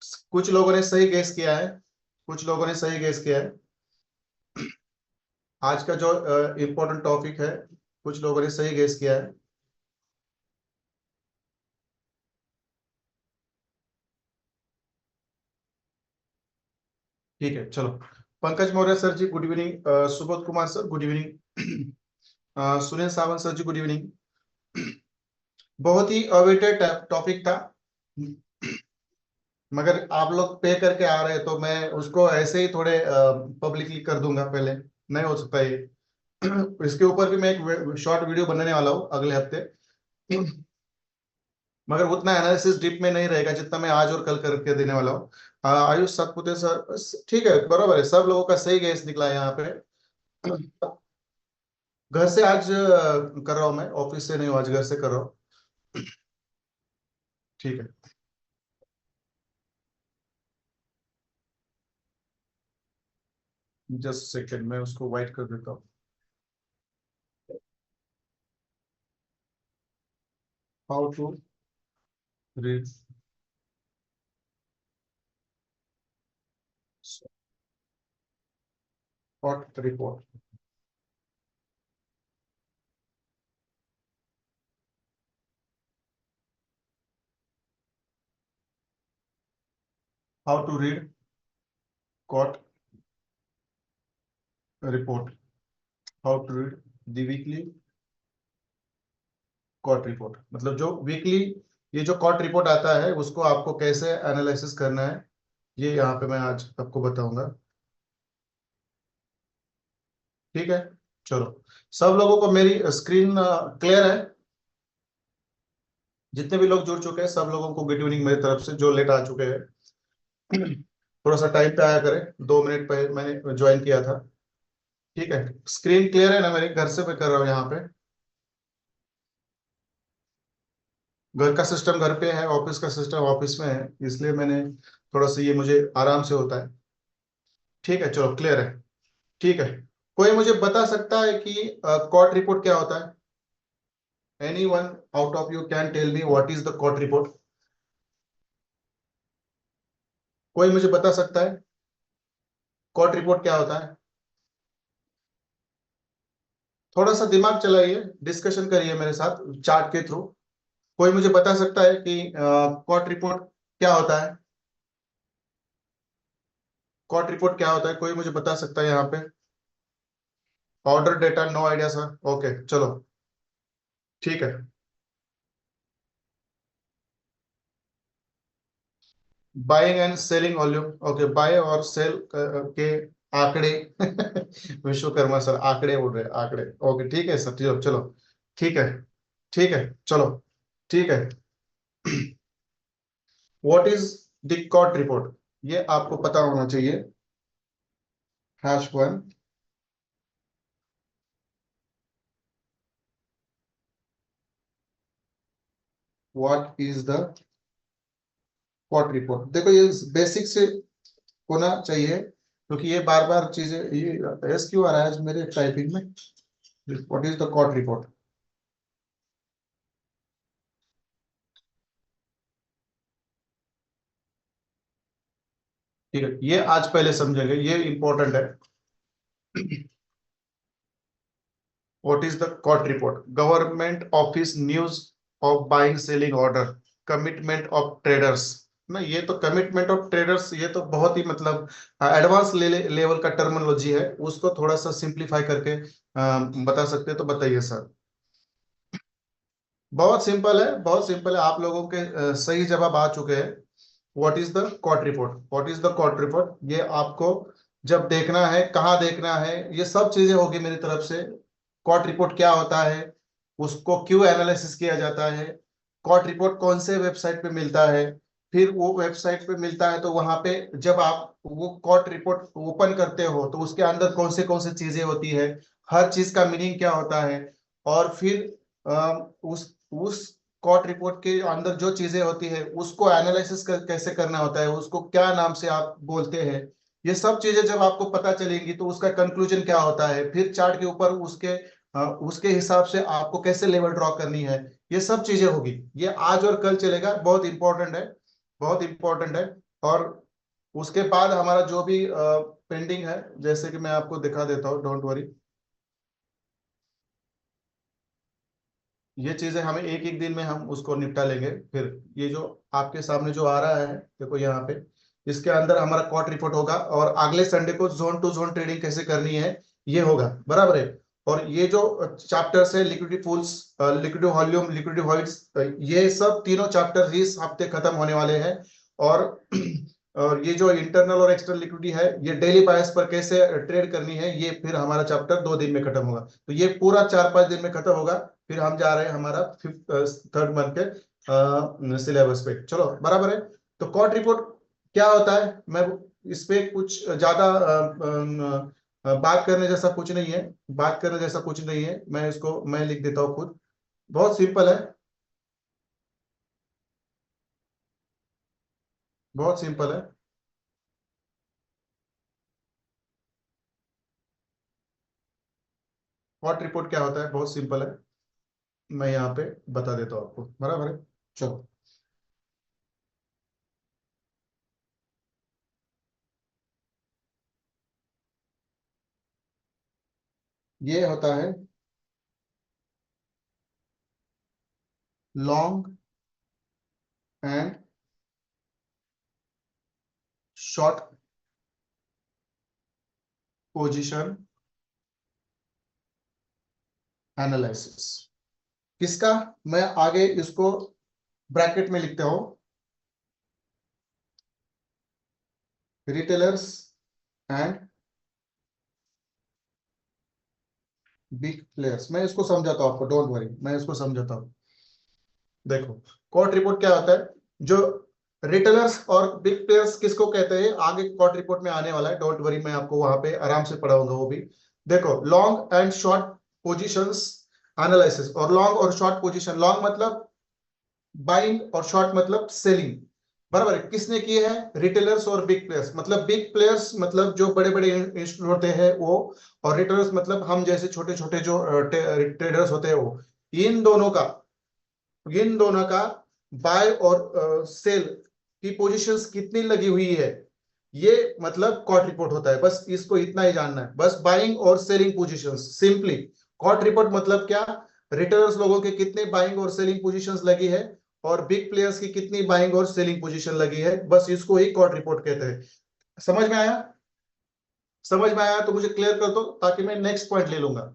कुछ लोगों ने सही गेस किया है, कुछ लोगों ने सही गेस किया है। आज का जो इम्पोर्टेंट टॉपिक है, कुछ लोगों ने सही गेस किया है। ठीक है, चलो। Pankaj Maurya sir ji good evening, Subodh Kumar sir good evening, Sunil Sawant sir ji good evening. बहुत ही अवेटेड टॉपिक था, मगर आप लोग पे करके आ रहे हैं तो मैं उसको ऐसे ही थोड़े पब्लिकली कर दूंगा पहले। नहीं हो सकता ये। इसके ऊपर भी मैं एक शॉर्ट वीडियो बनाने वाला हूँ अगले हफ्ते, मगर उतना एनालिसिस डीप में नहीं रहेगा जितना मैं आज और कल करके देने वाला हूँ। आयुष सतपुते सर, ठीक है, बराबर है, सब लोगों का सही गैस निकला है यहाँ पे। घर से आज कर रहा हूँ मैं, ऑफिस से नहीं हूँ, आज घर से कर रहा हूँ। ठीक है, जस्ट सेकेंड, मैं उसको वाइट कर देता हूँ। How to read spot report. How to read COT report. How to read the weekly COT report, मतलब जो वीकली ये जो कॉट रिपोर्ट आता है उसको आपको कैसे एनालिसिस करना है, ये यहाँ पे मैं आज आपको बताऊंगा। ठीक है, चलो। सब लोगों को मेरी स्क्रीन क्लियर है? जितने भी लोग जुड़ चुके हैं सब लोगों को गुड इवनिंग मेरी तरफ से, जो लेट आ चुके हैं। थोड़ा सा टाइम पे आया करें, 2 मिनट पहले मैंने ज्वाइन किया था। ठीक है, स्क्रीन क्लियर है ना मेरे? घर से मैं कर रहा हूँ यहाँ पे। घर का सिस्टम घर पे है, ऑफिस का सिस्टम ऑफिस में है, इसलिए मैंने थोड़ा सा ये मुझे आराम से होता है। ठीक है, चलो, क्लियर है। ठीक है, कोई मुझे बता सकता है कि कॉट रिपोर्ट क्या होता है? Anyone out of you can tell me what is the COT report? कोई मुझे बता सकता है कॉट रिपोर्ट क्या होता है? थोड़ा सा दिमाग चलाइए, डिस्कशन करिए मेरे साथ चार्ट के थ्रू। कोई मुझे बता सकता है कि कॉट रिपोर्ट क्या होता है? कॉट रिपोर्ट क्या होता है, कोई मुझे बता सकता है यहाँ पे? Order data, no idea sir. Okay, चलो, ठीक है। Buying and selling volume, okay, buy और सेल के आंकड़े। विश्वकर्मा सर आंकड़े बोल रहे हैं, आंकड़े, ओके, ठीक है सर, चलो चलो। ठीक है, ठीक है, चलो, ठीक है। What is the COT report, ये आपको पता होना चाहिए। #1। What is the COT report, देखो ये बेसिक से होना चाहिए, क्योंकि ये बार बार चीजें, ये एस क्यों आ रहा है आज मेरे टाइपिंग में? What is the COT report? ठीक है, ये आज पहले समझेंगे, ये इंपॉर्टेंट है। What is the COT report? Government office news of buying selling order, commitment of traders. ना, ये तो कमिटमेंट ऑफ ट्रेडर्स, ये तो बहुत ही मतलब एडवांस लेवल का टर्मिनोलॉजी है, उसको थोड़ा सा सिंप्लीफाई करके बता सकते हैं तो बताइए सर। बहुत सिंपल है, बहुत सिंपल है, आप लोगों के सही जवाब आ चुके हैं। What is the COT report? What is the COT report, ये आपको जब देखना है, कहाँ देखना है, ये सब चीजें होगी मेरी तरफ से। कॉट रिपोर्ट क्या होता है, उसको क्यों एनालिसिस किया जाता है, कॉट रिपोर्ट कौन से वेबसाइट पे मिलता है, फिर वो वेबसाइट पे मिलता है तो वहां पे जब आप वो कॉट रिपोर्ट ओपन करते हो तो उसके अंदर कौन से चीजें होती है, हर चीज का मीनिंग क्या होता है, और फिर उस कॉट रिपोर्ट के अंदर जो चीजें होती है उसको एनालिसिस कैसे करना होता है, उसको क्या नाम से आप बोलते हैं, ये सब चीजें जब आपको पता चलेंगी तो उसका कंक्लूजन क्या होता है, फिर चार्ट के ऊपर उसके हिसाब से आपको कैसे लेवल ड्रॉ करनी है, ये सब चीजें होगी। ये आज और कल चलेगा, बहुत इंपॉर्टेंट है, बहुत इंपॉर्टेंट है। और उसके बाद हमारा जो भी पेंडिंग है, जैसे कि मैं आपको दिखा देता हूँ, डोंट वरी, ये चीजें हमें एक एक दिन में हम उसको निपटा लेंगे। फिर ये जो आपके सामने जो आ रहा है, देखो यहाँ पे, इसके अंदर हमारा कॉट रिपोर्ट होगा, और अगले संडे को जोन टू जोन ट्रेडिंग कैसे करनी है ये होगा, बराबर है। और ये जो चैप्टर्स है, liquidity pools, liquidity volume, liquidity voids, ये सब तीनों चैप्टर इस हफ्ते खत्म होने वाले हैं। और और ये जो इंटरनल और एक्सटर्नल लिक्विडिटी है, ये डेली बायस पर कैसे ट्रेड करनी है, ये फिर हमारा चैप्टर 2 दिन में खत्म होगा। तो ये पूरा 4-5 दिन में खत्म होगा। फिर हम जा रहे हैं हमारा थर्ड मंथ के सिलेबस पे। चलो बराबर है। तो कॉट रिपोर्ट क्या होता है, मैं इस पे कुछ ज्यादा बात करने जैसा कुछ नहीं है, बात करने जैसा कुछ नहीं है, मैं इसको मैं लिख देता हूँ खुद। बहुत सिंपल है, बहुत सिंपल है। कॉट रिपोर्ट क्या होता है, बहुत सिंपल है, मैं यहाँ पे बता देता हूँ आपको, बराबर है। चलो, ये होता है long and short position analysis. किसका, मैं आगे इसको ब्रैकेट में लिखता हूं, रिटेलर्स एंड बिग प्लेयर्स। मैं इसको समझाता हूं आपको, डोंट वरी, मैं इसको समझाता हूं। देखो, कॉट रिपोर्ट क्या होता है, जो रिटेलर्स और बिग प्लेयर्स किसको कहते हैं, आगे कॉट रिपोर्ट में आने वाला है, डोंट वरी, मैं आपको वहां पे आराम से पढ़ाऊंगा वो भी। देखो, long and short positions analysis, और लॉन्ग और शॉर्ट पोजीशन, लॉन्ग मतलब बाइंग और शॉर्ट मतलब सेलिंग, बराबर है। किसने किए हैं, रिटेलर्स और बिग प्लेयर्स। मतलब बिग प्लेयर्स मतलब जो बड़े बड़े इंस्टीट्यूट होते हैं वो, और रिटेलर्स मतलब हम जैसे छोटे छोटे जो ट्रेडर्स होते हैं वो। इन दोनों का इन दोनों का बाय और सेल की पोजीशंस कितनी लगी हुई है, ये मतलब कॉट रिपोर्ट होता है। बस इसको इतना ही जानना है, बस बाइंग और selling positions, simply. COT report मतलब क्या, रिटेलर्स लोगों के कितने बाइंग और सेलिंग पोजीशंस लगी है, और बिग प्लेयर्स की कितनी बाइंग और सेलिंग पोजीशन लगी है, बस इसको ही कॉट रिपोर्ट कहते हैं। समझ में आया, समझ में आया तो मुझे क्लियर कर दो, ताकि मैं नेक्स्ट पॉइंट ले लूंगा।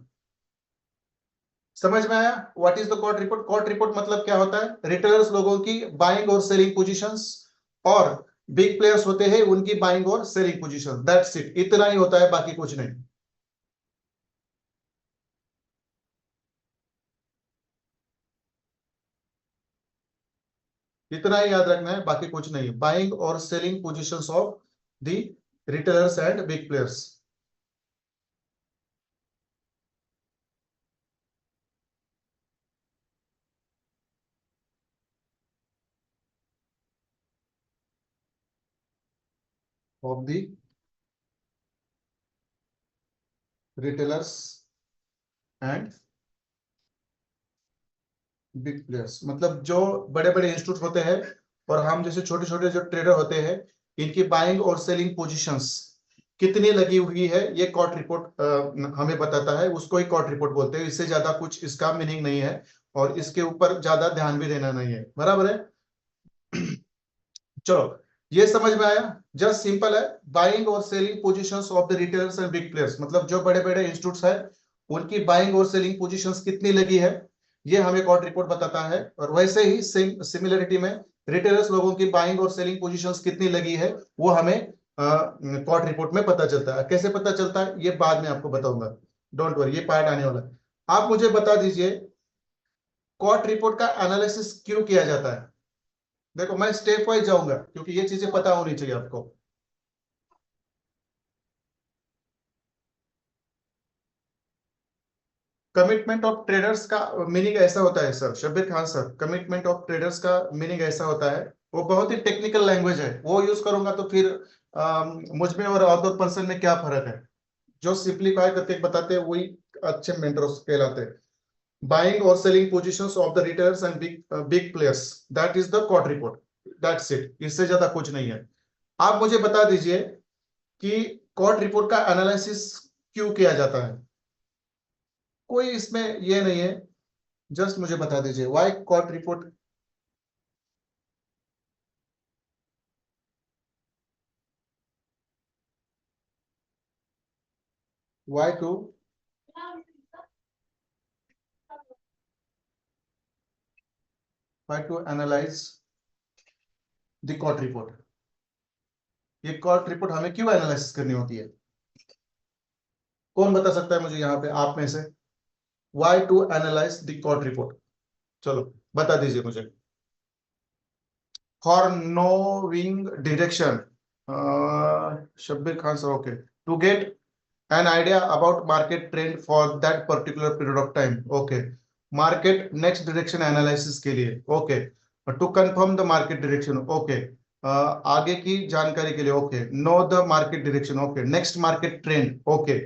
समझ में आया, what is the COT report. COT report मतलब क्या होता है, रिटेलर्स लोगों की बाइंग और सेलिंग पोजीशंस, और बिग प्लेयर्स होते हैं उनकी बाइंग और सेलिंग पोजीशन, दैट्स इट, इतना ही होता है, बाकी कुछ नहीं। इतना ही याद रखना है, बाकी कुछ नहीं। बाइंग और selling positions of the retailers and big players of the retailers and big players, मतलब जो बड़े बड़े इंस्टीट्यूट होते हैं और हम जैसे छोटे छोटे जो ट्रेडर होते हैं, इनकी बाइंग और सेलिंग पोजीशंस कितनी लगी हुई है, ये कॉट रिपोर्ट हमें बताता है, उसको ही कॉट रिपोर्ट बोलते हैं। इससे ज्यादा कुछ इसका मीनिंग नहीं है, और इसके ऊपर ज्यादा ध्यान भी देना नहीं है, बराबर है। चलो, ये समझ में आया, जस्ट सिंपल है। बाइंग और selling positions of the retailers and big players, मतलब जो बड़े बड़े इंस्टीट्यूट्स है उनकी बाइंग और सेलिंग पोजीशंस कितनी लगी है, ये हमें कॉट रिपोर्ट बताता है। और वैसे ही सेम सिमिलरिटी में, रिटेलर्स लोगों की बाइंग और सेलिंग पोजीशंस कितनी लगी है, वो हमें कॉट रिपोर्ट में पता चलता है। कैसे पता चलता है ये बाद में आपको बताऊंगा, डोंट वरी, ये पार्ट आने वाला है। आप मुझे बता दीजिए, कॉट रिपोर्ट का एनालिसिस क्यों किया जाता है। देखो, मैं स्टेप वाइज जाऊंगा, क्योंकि ये चीजें पता होनी चाहिए आपको। कमिटमेंट ऑफ ट्रेडर्स का मीनिंग ऐसा होता है sir, Shabbir Khan sir, commitment of traders का मीनिंग ऐसा होता है, वो बहुत ही टेक्निकल लैंग्वेज है, वो यूज करूंगा तो फिर मुझ में और अदर पर्सन में क्या फर्क है। जो सिंप्लीफाई करके बताते हैं वही अच्छे मेंटर्स कहलाते हैं। बाइंग और selling positions of the retailers and big big players, that is the COT report, that's it, इससे ज्यादा कुछ नहीं है। आप मुझे बता दीजिए कि कॉट रिपोर्ट का एनालिसिस क्यों किया जाता है। कोई इसमें ये नहीं है, जस्ट मुझे बता दीजिए why COT report. Why to analyse the COT report. ये कॉट रिपोर्ट हमें क्यों एनालिसिस करनी होती है? कौन बता सकता है मुझे यहाँ पे आप में से? Why to analyse the COT report, चलो बता दीजिए मुझे। For knowing direction, Shabbir Khan sir, okay. To get an idea about market trend for that particular period of time, okay। market next direction analysis के लिए, okay। to confirm the market direction, okay। आगे की जानकारी के लिए, okay। know the market direction, okay। next market trend, okay।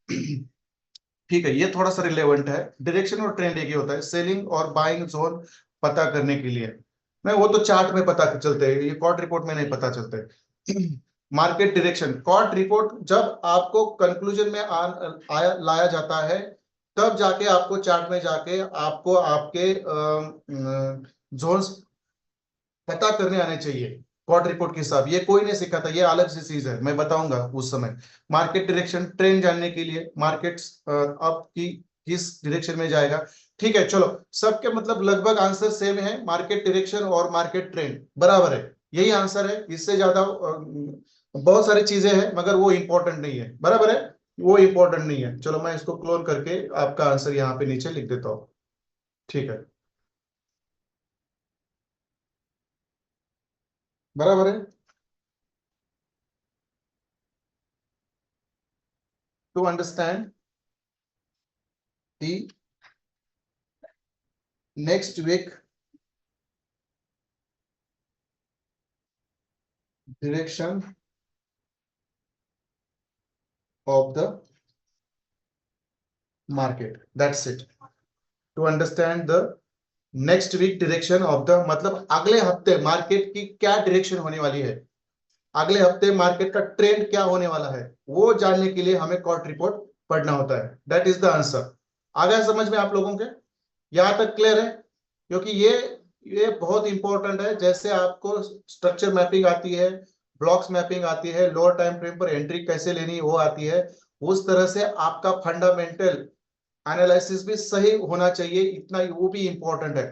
ठीक है, ये थोड़ा सा रिलेवेंट है। डायरेक्शन और ट्रेंड एक ही होता है, सेलिंग और बाइंग जोन पता करने के लिए। मैं वो तो चार्ट में पता चलते हैं, ये कॉर्ड रिपोर्ट में नहीं पता चलते। मार्केट डायरेक्शन, कॉर्ड रिपोर्ट जब आपको कंक्लूजन में लाया जाता है, तब जाके आपको चार्ट में जाके आपको आपके जोन्स पता करने आने चाहिए। कॉर्ड रिपोर्ट के हिसाब, ये कोई नहीं सिखाता, ये अलग सी चीज है, मैं बताऊंगा उस समय। मार्केट डायरेक्शन, ट्रेंड जानने के लिए, मार्केट्स अब की किस डायरेक्शन में जाएगा। ठीक है, चलो सबके मतलब लगभग आंसर सेम है, मार्केट डायरेक्शन और मार्केट ट्रेंड बराबर है, यही आंसर है। इससे ज्यादा बहुत सारी चीजें हैं मगर वो इंपॉर्टेंट नहीं है, बराबर है, वो इंपॉर्टेंट नहीं है। चलो मैं इसको क्लोन करके आपका आंसर यहाँ पे नीचे लिख देता हूँ। ठीक है, बराबर है। To understand the next week direction of the market, that's it। to understand the next week direction of the, मतलब अगले हफ्ते मार्केट की क्या डायरेक्शन होने वाली है, अगले हफ्ते मार्केट का ट्रेंड क्या होने वाला है, वो जानने के लिए हमें कॉर्ट रिपोर्ट पढ़ना होता है। That is the answer. आ गया समझ में आप लोगों के? यहां तक क्लियर है? क्योंकि ये बहुत इंपॉर्टेंट है। जैसे आपको स्ट्रक्चर मैपिंग आती है, ब्लॉक्स मैपिंग आती है, लोअर टाइम फ्रेम पर एंट्री कैसे लेनी वो आती है, उस तरह से आपका फंडामेंटल एनालिसिस भी सही होना चाहिए, इतना वो भी इंपॉर्टेंट है।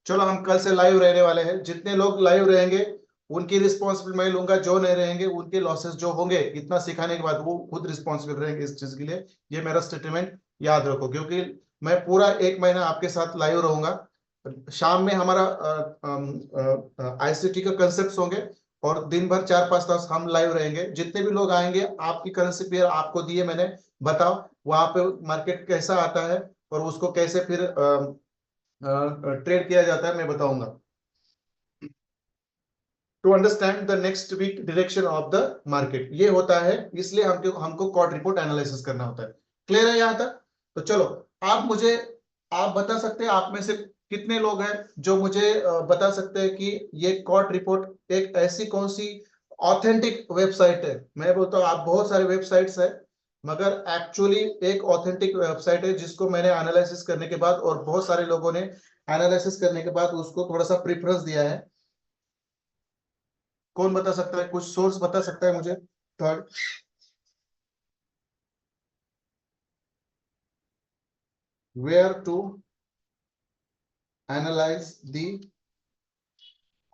चलो हम कल से लाइव रहने वाले हैं, जितने लोग लाइव रहेंगे उनकी रिस्पॉन्सिबिलिटी मैं लूंगा, जो नहीं रहेंगे उनके लॉसेस जो होंगे, इतना सिखाने के बाद वो खुद रिस्पॉन्सिबल रहेंगे इस चीज के लिए। ये मेरा स्टेटमेंट याद रखो, क्योंकि मैं पूरा एक महीना आपके साथ लाइव रहूंगा। शाम में हमारा आईसीटी का कंसेप्ट होंगे, और दिन भर 4-5 तास हम लाइव रहेंगे। जितने भी लोग आएंगे, आपकी करेंसी पेयर आपको दिए मैंने, बताओ वहां पे मार्केट कैसा आता है और उसको कैसे फिर ट्रेड किया जाता है, मैं बताऊंगा। To understand the next week direction of the market, ये होता है, इसलिए हमको कॉर्ड रिपोर्ट एनालिसिस करना होता है। क्लियर है यहां तक? तो चलो आप मुझे, आप बता सकते हैं आप में से कितने लोग हैं जो मुझे बता सकते हैं कि ये कॉर्ड रिपोर्ट एक ऐसी कौन सी ऑथेंटिक वेबसाइट है। मैं बोलता हूँ आप बहुत सारे वेबसाइट्स है, मगर एक्चुअली एक ऑथेंटिक वेबसाइट है जिसको मैंने एनालिसिस करने के बाद और बहुत सारे लोगों ने एनालिसिस करने के बाद उसको थोड़ा सा प्रेफरेंस दिया है। कौन बता सकता है, कुछ सोर्स बता सकता है मुझे? Third, where to analyse the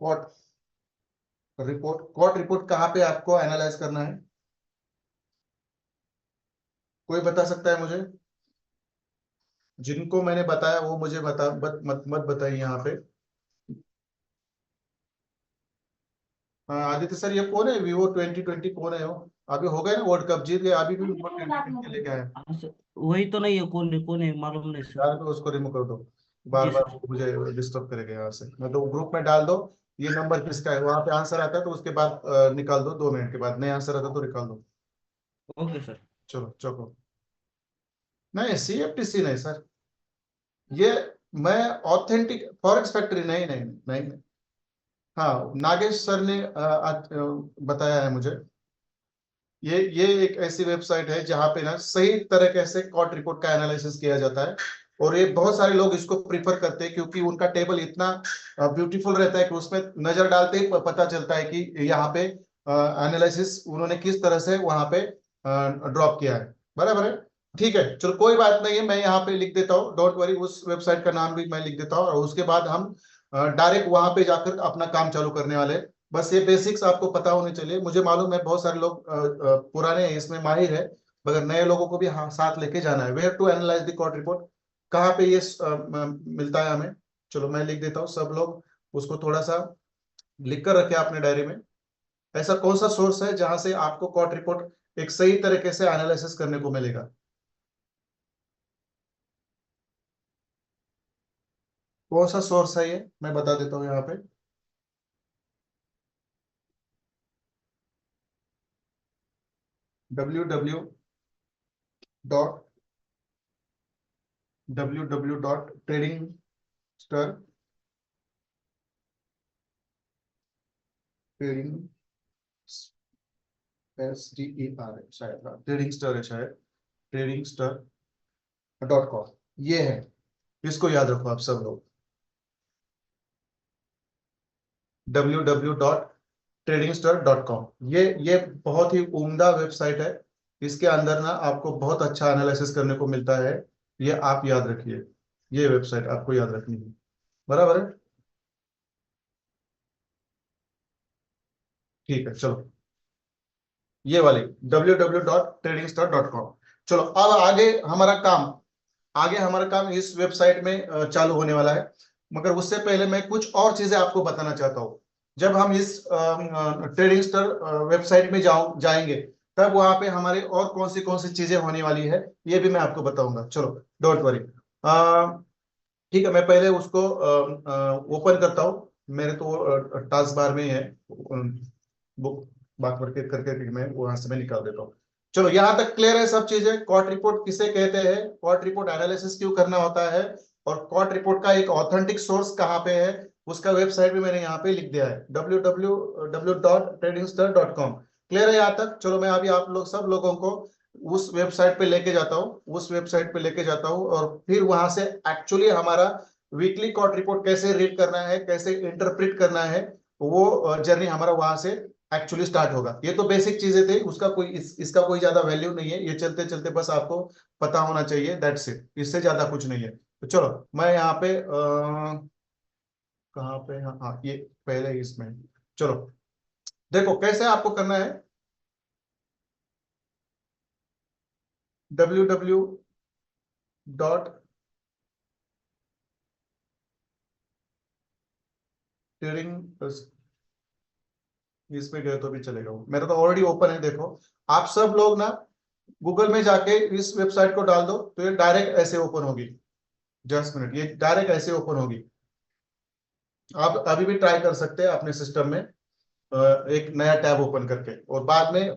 COT report, COT report कहाँ पे आपको एनालाइज करना है? कोई बता सकता है मुझे? जिनको मैंने बताया वो मुझे मत बताइए यहाँ पे। हाँ, आदित्य सर ये कौन है, Vivo 2020 कौन है वो? अभी हो गए ना वर्ल्ड कप जीत गए, अभी भी Vivo 2020 लेके आए। वही तो नहीं है, कौन है मालूम नहीं सर। यार तो उसको रिमूव कर दो, बार जी बार सर। मुझे डिस्टर्ब करेगा यहाँ से। मैं तो ग्रुप में डाल दो, ये नंबर किसका है, वहां पे आंसर आता है तो उसके बाद निकाल दो, 2 मिनट के बाद नहीं आंसर आता तो निकाल दो। Okay sir. चलो चलो, नहीं CFTC नहीं सर, ये मैं ऑथेंटिक फॉरेक्स फैक्ट्री नहीं नहीं नहीं नहीं, हाँ, नागेश सर ने बताया है मुझे। ये एक ऐसी वेबसाइट है जहाँ पे ना सही तरीके से कॉट रिपोर्ट का एनालिसिस किया जाता है। और ये बहुत सारे लोग इसको प्रीफर करते हैं क्योंकि उनका टेबल इतना ब्यूटीफुल रहता है कि उसमें नजर डालते ही पता चलता है कि यहाँ पे एनालिसिस उन्होंने किस तरह से वहां पे ड्रॉप किया है। बराबर है। ठीक है, चलो कोई बात नहीं है, मैं यहाँ पे लिख देता हूँ, डोंट वरी, उस वेबसाइट का नाम भी मैं लिख देता हूँ और उसके बाद हम डायरेक्ट वहां पे जाकर अपना काम चालू करने वाले हैं। बस ये बेसिक्स आपको पता होने चाहिए। मुझे मालूम है बहुत सारे लोग पुराने हैं, इसमें माहिर है, मगर नए लोगों को भी साथ लेके जाना है। वेयर टू एनालाइज द कॉर्ड रिपोर्ट, कहाँ पे ये मिलता है हमें। चलो मैं लिख देता हूँ, सब लोग उसको थोड़ा सा लिख कर रखे अपने डायरी में। ऐसा कौन सा सोर्स है जहां से आपको कॉर्ड रिपोर्ट एक सही तरीके से एनालिसिस करने को मिलेगा? कौन सा सोर्स है ये, मैं बता देता हूँ यहाँ पे। www.tradingstar, ट्रेडिंग, STER है शायद, ट्रेडिंग स्टार है शायद, tradingstar.com, ये है। इसको याद रखो आप सब लोग, www.tradingstar.com। ये बहुत ही उम्दा वेबसाइट है। इसके अंदर ना आपको बहुत अच्छा एनालिसिस करने को मिलता है। ये आप याद रखिए, ये वेबसाइट आपको याद रखनी है। बराबर है। ठीक है, चलो ये वाली www.tradingstar.com। चलो अब आगे हमारा काम, इस वेबसाइट में चालू होने वाला है। मगर उससे पहले मैं कुछ और चीजें आपको बताना चाहता हूँ। जब हम इस ट्रेडिंग स्टार वेबसाइट में जाएंगे, तब वहां पे हमारे और कौन सी चीजें होने वाली है, ये भी मैं आपको बताऊंगा। चलो डोंट वरी। ठीक है, मैं पहले उसको ओपन करता हूँ। मेरे तो टास्क बार में ही है, बुक बात करके करके मैं वहां से मैं निकाल देता हूँ। चलो यहाँ तक क्लियर है सब चीजें। कॉट रिपोर्ट किसे कहते हैं, कॉट रिपोर्ट एनालिसिस क्यों करना होता है, और कॉट रिपोर्ट का एक ऑथेंटिक सोर्स कहाँ पे है, उसका वेबसाइट भी मैंने यहाँ पे लिख दिया है, www.tradingstar.com। क्लियर है यहाँ तक? चलो मैं अभी आप लोग सब लोगों को उस वेबसाइट पे लेके जाता हूँ, और फिर वहां से एक्चुअली हमारा वीकली कॉट रिपोर्ट कैसे रीड करना है, कैसे इंटरप्रेट करना है, वो जर्नी हमारा वहां से एक्चुअली स्टार्ट होगा। ये तो बेसिक चीजें थे, उसका कोई इसका कोई ज्यादा वैल्यू नहीं है। ये चलते चलते बस आपको पता होना चाहिए, दैट्स इट, इससे ज्यादा कुछ नहीं है। तो चलो मैं यहाँ पे कहाँ पे, हाँ हाँ, ये पहले ही इसमें। चलो देखो कैसे आपको करना है। www.trading, इस पे गए तो भी चलेगा, वो मेरा तो ऑलरेडी ओपन है। देखो आप सब लोग ना गूगल में जाके इस वेबसाइट को डाल दो, तो ये डायरेक्ट ऐसे ओपन होगी। जस्ट मिनट, ये डायरेक्ट ऐसे ओपन होगी। आप अभी भी ट्राई कर सकते हैं अपने सिस्टम में एक नया टैब ओपन करके, और बाद में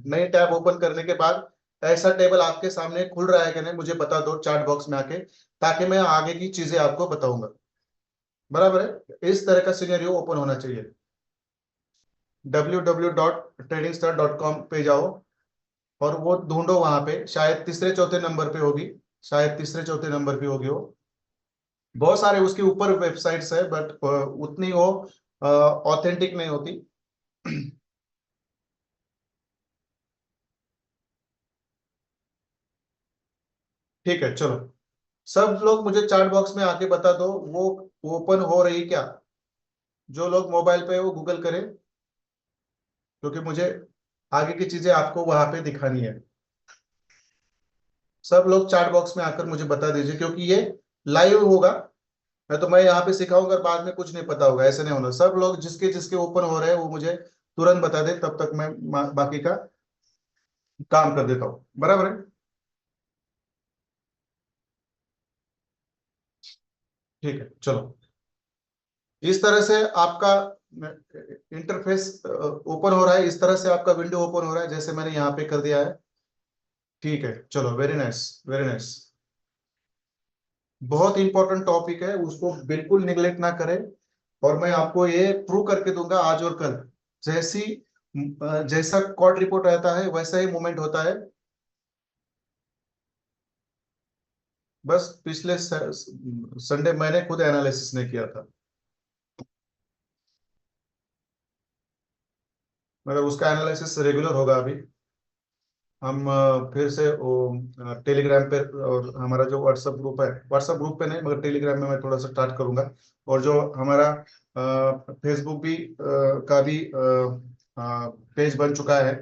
नए टैब ओपन करने के बाद ऐसा टेबल आपके सामने खुल रहा है कि नहीं, मुझे बता दो चैट बॉक्स में आके, ताकि मैं आगे की चीजें आपको बताऊंगा। बराबर है, इस तरह का सिनेरियो ओपन होना चाहिए। www.tradingstar.com पे जाओ और वो ढूंढो, वहां पे शायद तीसरे चौथे नंबर पे होगी, वो। बहुत सारे उसके ऊपर वेबसाइट्स है, बट उतनी वो ऑथेंटिक नहीं होती। ठीक है, चलो सब लोग मुझे चैट बॉक्स में आके बता दो वो ओपन हो रही क्या। जो लोग मोबाइल पे है वो गूगल करें, क्योंकि मुझे आगे की चीजें आपको वहां पे दिखानी है। सब लोग चैट बॉक्स में आकर मुझे बता दीजिए, क्योंकि ये लाइव होगा। मैं यहाँ पे सिखाऊंगा, बाद में कुछ नहीं पता होगा, ऐसे नहीं होना। सब लोग जिसके जिसके ओपन हो रहे हैं वो मुझे तुरंत बता दे, तब तक मैं बाकी का काम कर देता हूँ। बराबर है। ठीक है, चलो इस तरह से आपका इंटरफेस ओपन हो रहा है, इस तरह से आपका विंडो ओपन हो रहा है, जैसे मैंने यहाँ पे कर दिया है। ठीक है, चलो वेरी नाइस, वेरी नाइस। बहुत इंपॉर्टेंट टॉपिक है, उसको बिल्कुल निगलेक्ट ना करें। और मैं आपको ये प्रूव करके दूंगा आज और कल। जैसी जैसा कॉट रिपोर्ट रहता है वैसा ही मूवमेंट होता है। बस पिछले संडे मैंने खुद एनालिसिस नहीं किया था, मगर उसका एनालिसिस रेगुलर होगा अभी। हम फिर से वो टेलीग्राम पे, और हमारा जो व्हाट्सएप ग्रुप है, व्हाट्सएप ग्रुप पे नहीं मगर टेलीग्राम में मैं थोड़ा सा स्टार्ट करूंगा। और जो हमारा फेसबुक भी का भी पेज बन चुका है।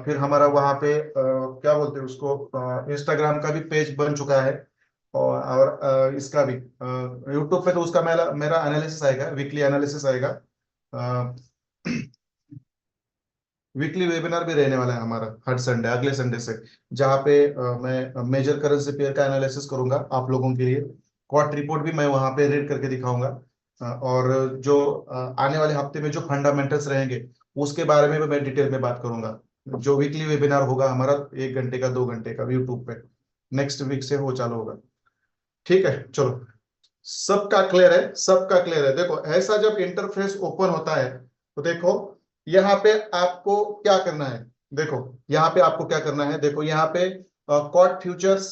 फिर हमारा वहाँ पे क्या बोलते हैं उसको, इंस्टाग्राम का भी पेज बन चुका है। और इसका भी यूट्यूब पे तो उसका मेरा मेरा एनालिसिस आएगा, वीकली एनालिसिस आएगा। वीकली वेबिनार भी रहने वाला है हमारा हर संडे, अगले संडे से, जहाँ पे मैं मेजर करेंसी पेयर का एनालिसिस करूंगा आप लोगों के लिए। क्वार्ट रिपोर्ट भी मैं वहाँ पे रीड करके दिखाऊंगा। और जो आने वाले हफ्ते में जो फंडामेंटल्स रहेंगे उसके बारे में भी मैं डिटेल में बात करूंगा। जो वीकली वेबिनार होगा हमारा 1 घंटे का 2 घंटे का यूट्यूब पे, नेक्स्ट वीक से वो चालू होगा। ठीक है, चलो। सबका क्लियर है, सबका क्लियर है। देखो ऐसा जब इंटरफेस ओपन होता है तो देखो यहाँ पे आपको क्या करना है। देखो यहाँ पे आपको क्या करना है, देखो यहाँ पे कॉट फ्यूचर्स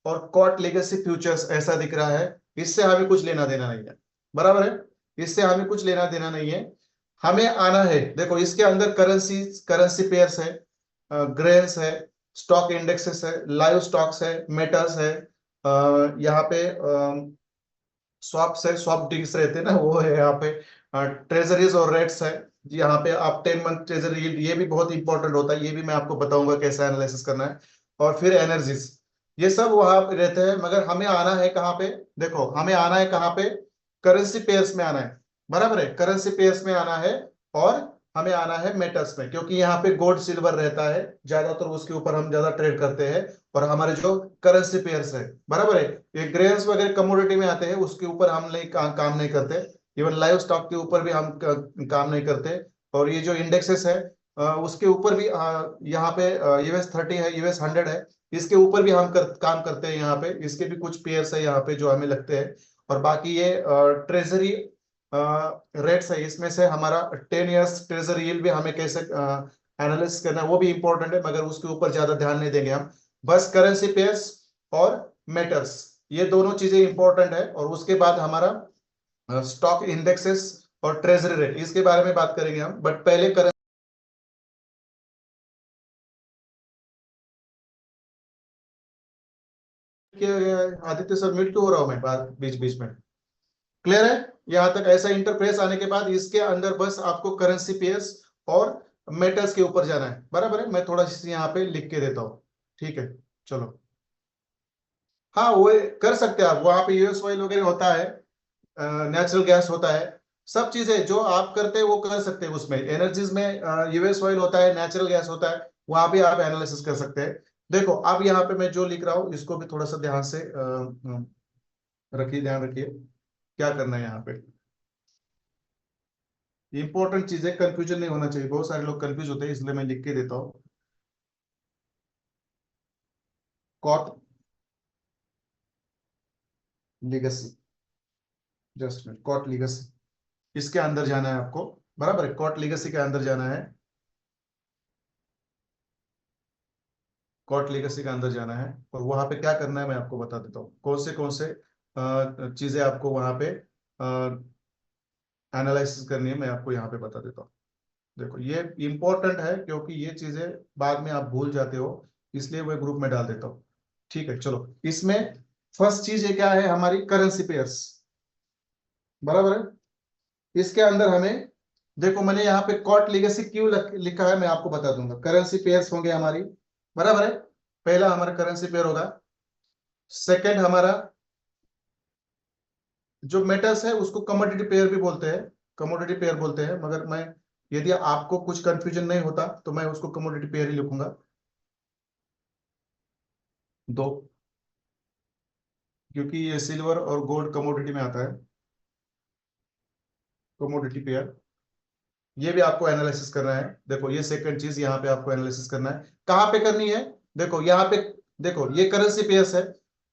और कॉट लेगेसी फ्यूचर्स ऐसा दिख रहा है। इससे हमें कुछ लेना देना नहीं है, बराबर है। इससे हमें कुछ लेना देना नहीं है। हमें आना है, देखो इसके अंदर करेंसी करेंसी पेयर्स है, ग्रेन्स है, स्टॉक इंडेक्सेस है, लाइव स्टॉक्स है, मेटल्स है, यहाँ पे स्वैप्स है, स्वैप डील्स रहते हैं ना, वो है यहाँ पे। ट्रेजरीज और रेट्स है। यहाँ पे आप 10 मंथ ट्रेजरी यील्ड, ये भी बहुत इंपॉर्टेंट होता है, ये भी मैं आपको बताऊंगा कैसा एनालिसिस करना है। और फिर एनर्जीज, ये सब वहां पे रहते हैं, मगर हमें आना है कहाँ पे। देखो हमें आना है कहाँ पे, करेंसी पेयर्स में आना है, बराबर है, करेंसी पेयर्स में आना है। और हमें आना है मेटल्स में, क्योंकि यहाँ पे गोल्ड सिल्वर रहता है ज्यादातर, उसके ऊपर हम ज्यादा ट्रेड करते हैं। और हमारे जो करेंसी पेयर्स है, बराबर है, ये ग्रेन्स वगैरह कमोडिटी में आते हैं, उसके ऊपर हम नहीं काम नहीं करते। इवन लाइव स्टॉक के ऊपर भी हम काम नहीं करते। और ये जो इंडेक्सेस है उसके ऊपर भी यहाँ पे US 30 है, US 100 है, इसके ऊपर भी हम काम करते हैं। यहाँ पे इसके भी कुछ पेयर्स है यहाँ पे जो हमें लगते हैं। और बाकी ये ट्रेजरी रेट्स है, इसमें से हमारा 10 years ट्रेजरी यील्ड भी हमें कैसे एनालिसिस करना है वो भी इंपॉर्टेंट है, मगर उसके ऊपर ज्यादा ध्यान नहीं देंगे हम। बस करेंसी पेयर्स और मेटल्स, ये दोनों चीजें इंपॉर्टेंट है। और उसके बाद हमारा स्टॉक इंडेक्सेस और ट्रेजरी रेट, इसके बारे में बात करेंगे हम। बट पहले करें, आदित्य सर म्यूट क्यों हो रहा हूं मैं बात बीच बीच में। क्लियर है यहां तक। ऐसा इंटरफेस आने के बाद इसके अंदर बस आपको करेंसी पेयर्स और मेटल्स के ऊपर जाना है, बराबर है। मैं थोड़ा सी यहाँ पे लिख के देता हूँ, ठीक है, चलो। हाँ वो कर सकते हैं आप, वहां पे यूएस ऑयल वगैरह होता है, नेचुरल गैस होता है, सब चीजें जो आप करते हैं वो कर सकते हैं। उसमें एनर्जीज में यूएस ऑयल होता है, नेचुरल गैस होता है, वहां भी आप एनालिसिस कर सकते हैं। देखो अब यहाँ पे मैं जो लिख रहा हूँ इसको भी थोड़ा सा ध्यान से रखिए, ध्यान रखिए क्या करना है यहाँ पे। इंपॉर्टेंट चीजें, कंफ्यूजन नहीं होना चाहिए, बहुत सारे लोग कंफ्यूज होते हैं, इसलिए मैं लिख के देता हूँ। COT legacy, just minute, COT legacy, इसके अंदर जाना है आपको, बराबर है, कॉट लीगेसी के अंदर जाना है। कॉट लेगेसी के अंदर जाना है और वहां पे क्या करना है मैं आपको बता देता हूँ, कौन से चीजें आपको वहां पे एनालिसिस करनी है, मैं आपको यहाँ पे बता देता हूँ। देखो ये इंपॉर्टेंट है क्योंकि ये चीजें बाद में आप भूल जाते हो, इसलिए मैं ग्रुप में डाल देता हूँ। ठीक है, चलो। इसमें फर्स्ट चीज ये क्या है, हमारी करेंसी पेयर्स, बराबर है। इसके अंदर हमें, देखो मैंने यहाँ पे कॉट लेगेसी क्यों लिखा है मैं आपको बता दूंगा। करेंसी पेयर्स होंगे हमारी, बराबर है, पहला हमारा करेंसी पेयर होगा। सेकंड हमारा जो मेटल्स है उसको कमोडिटी पेयर भी बोलते हैं, कमोडिटी पेयर बोलते हैं, मगर मैं, यदि आपको कुछ कंफ्यूजन नहीं होता तो मैं उसको कमोडिटी पेयर ही लिखूंगा। दो, क्योंकि ये सिल्वर और गोल्ड कमोडिटी में आता है, कमोडिटी पेयर। ये भी आपको एनालिसिस करना है। देखो ये सेकंड चीज यहाँ पे आपको एनालिसिस करना है, कहाँ पे करनी है। देखो यहाँ पे, देखो ये करेंसी पेयर्स है,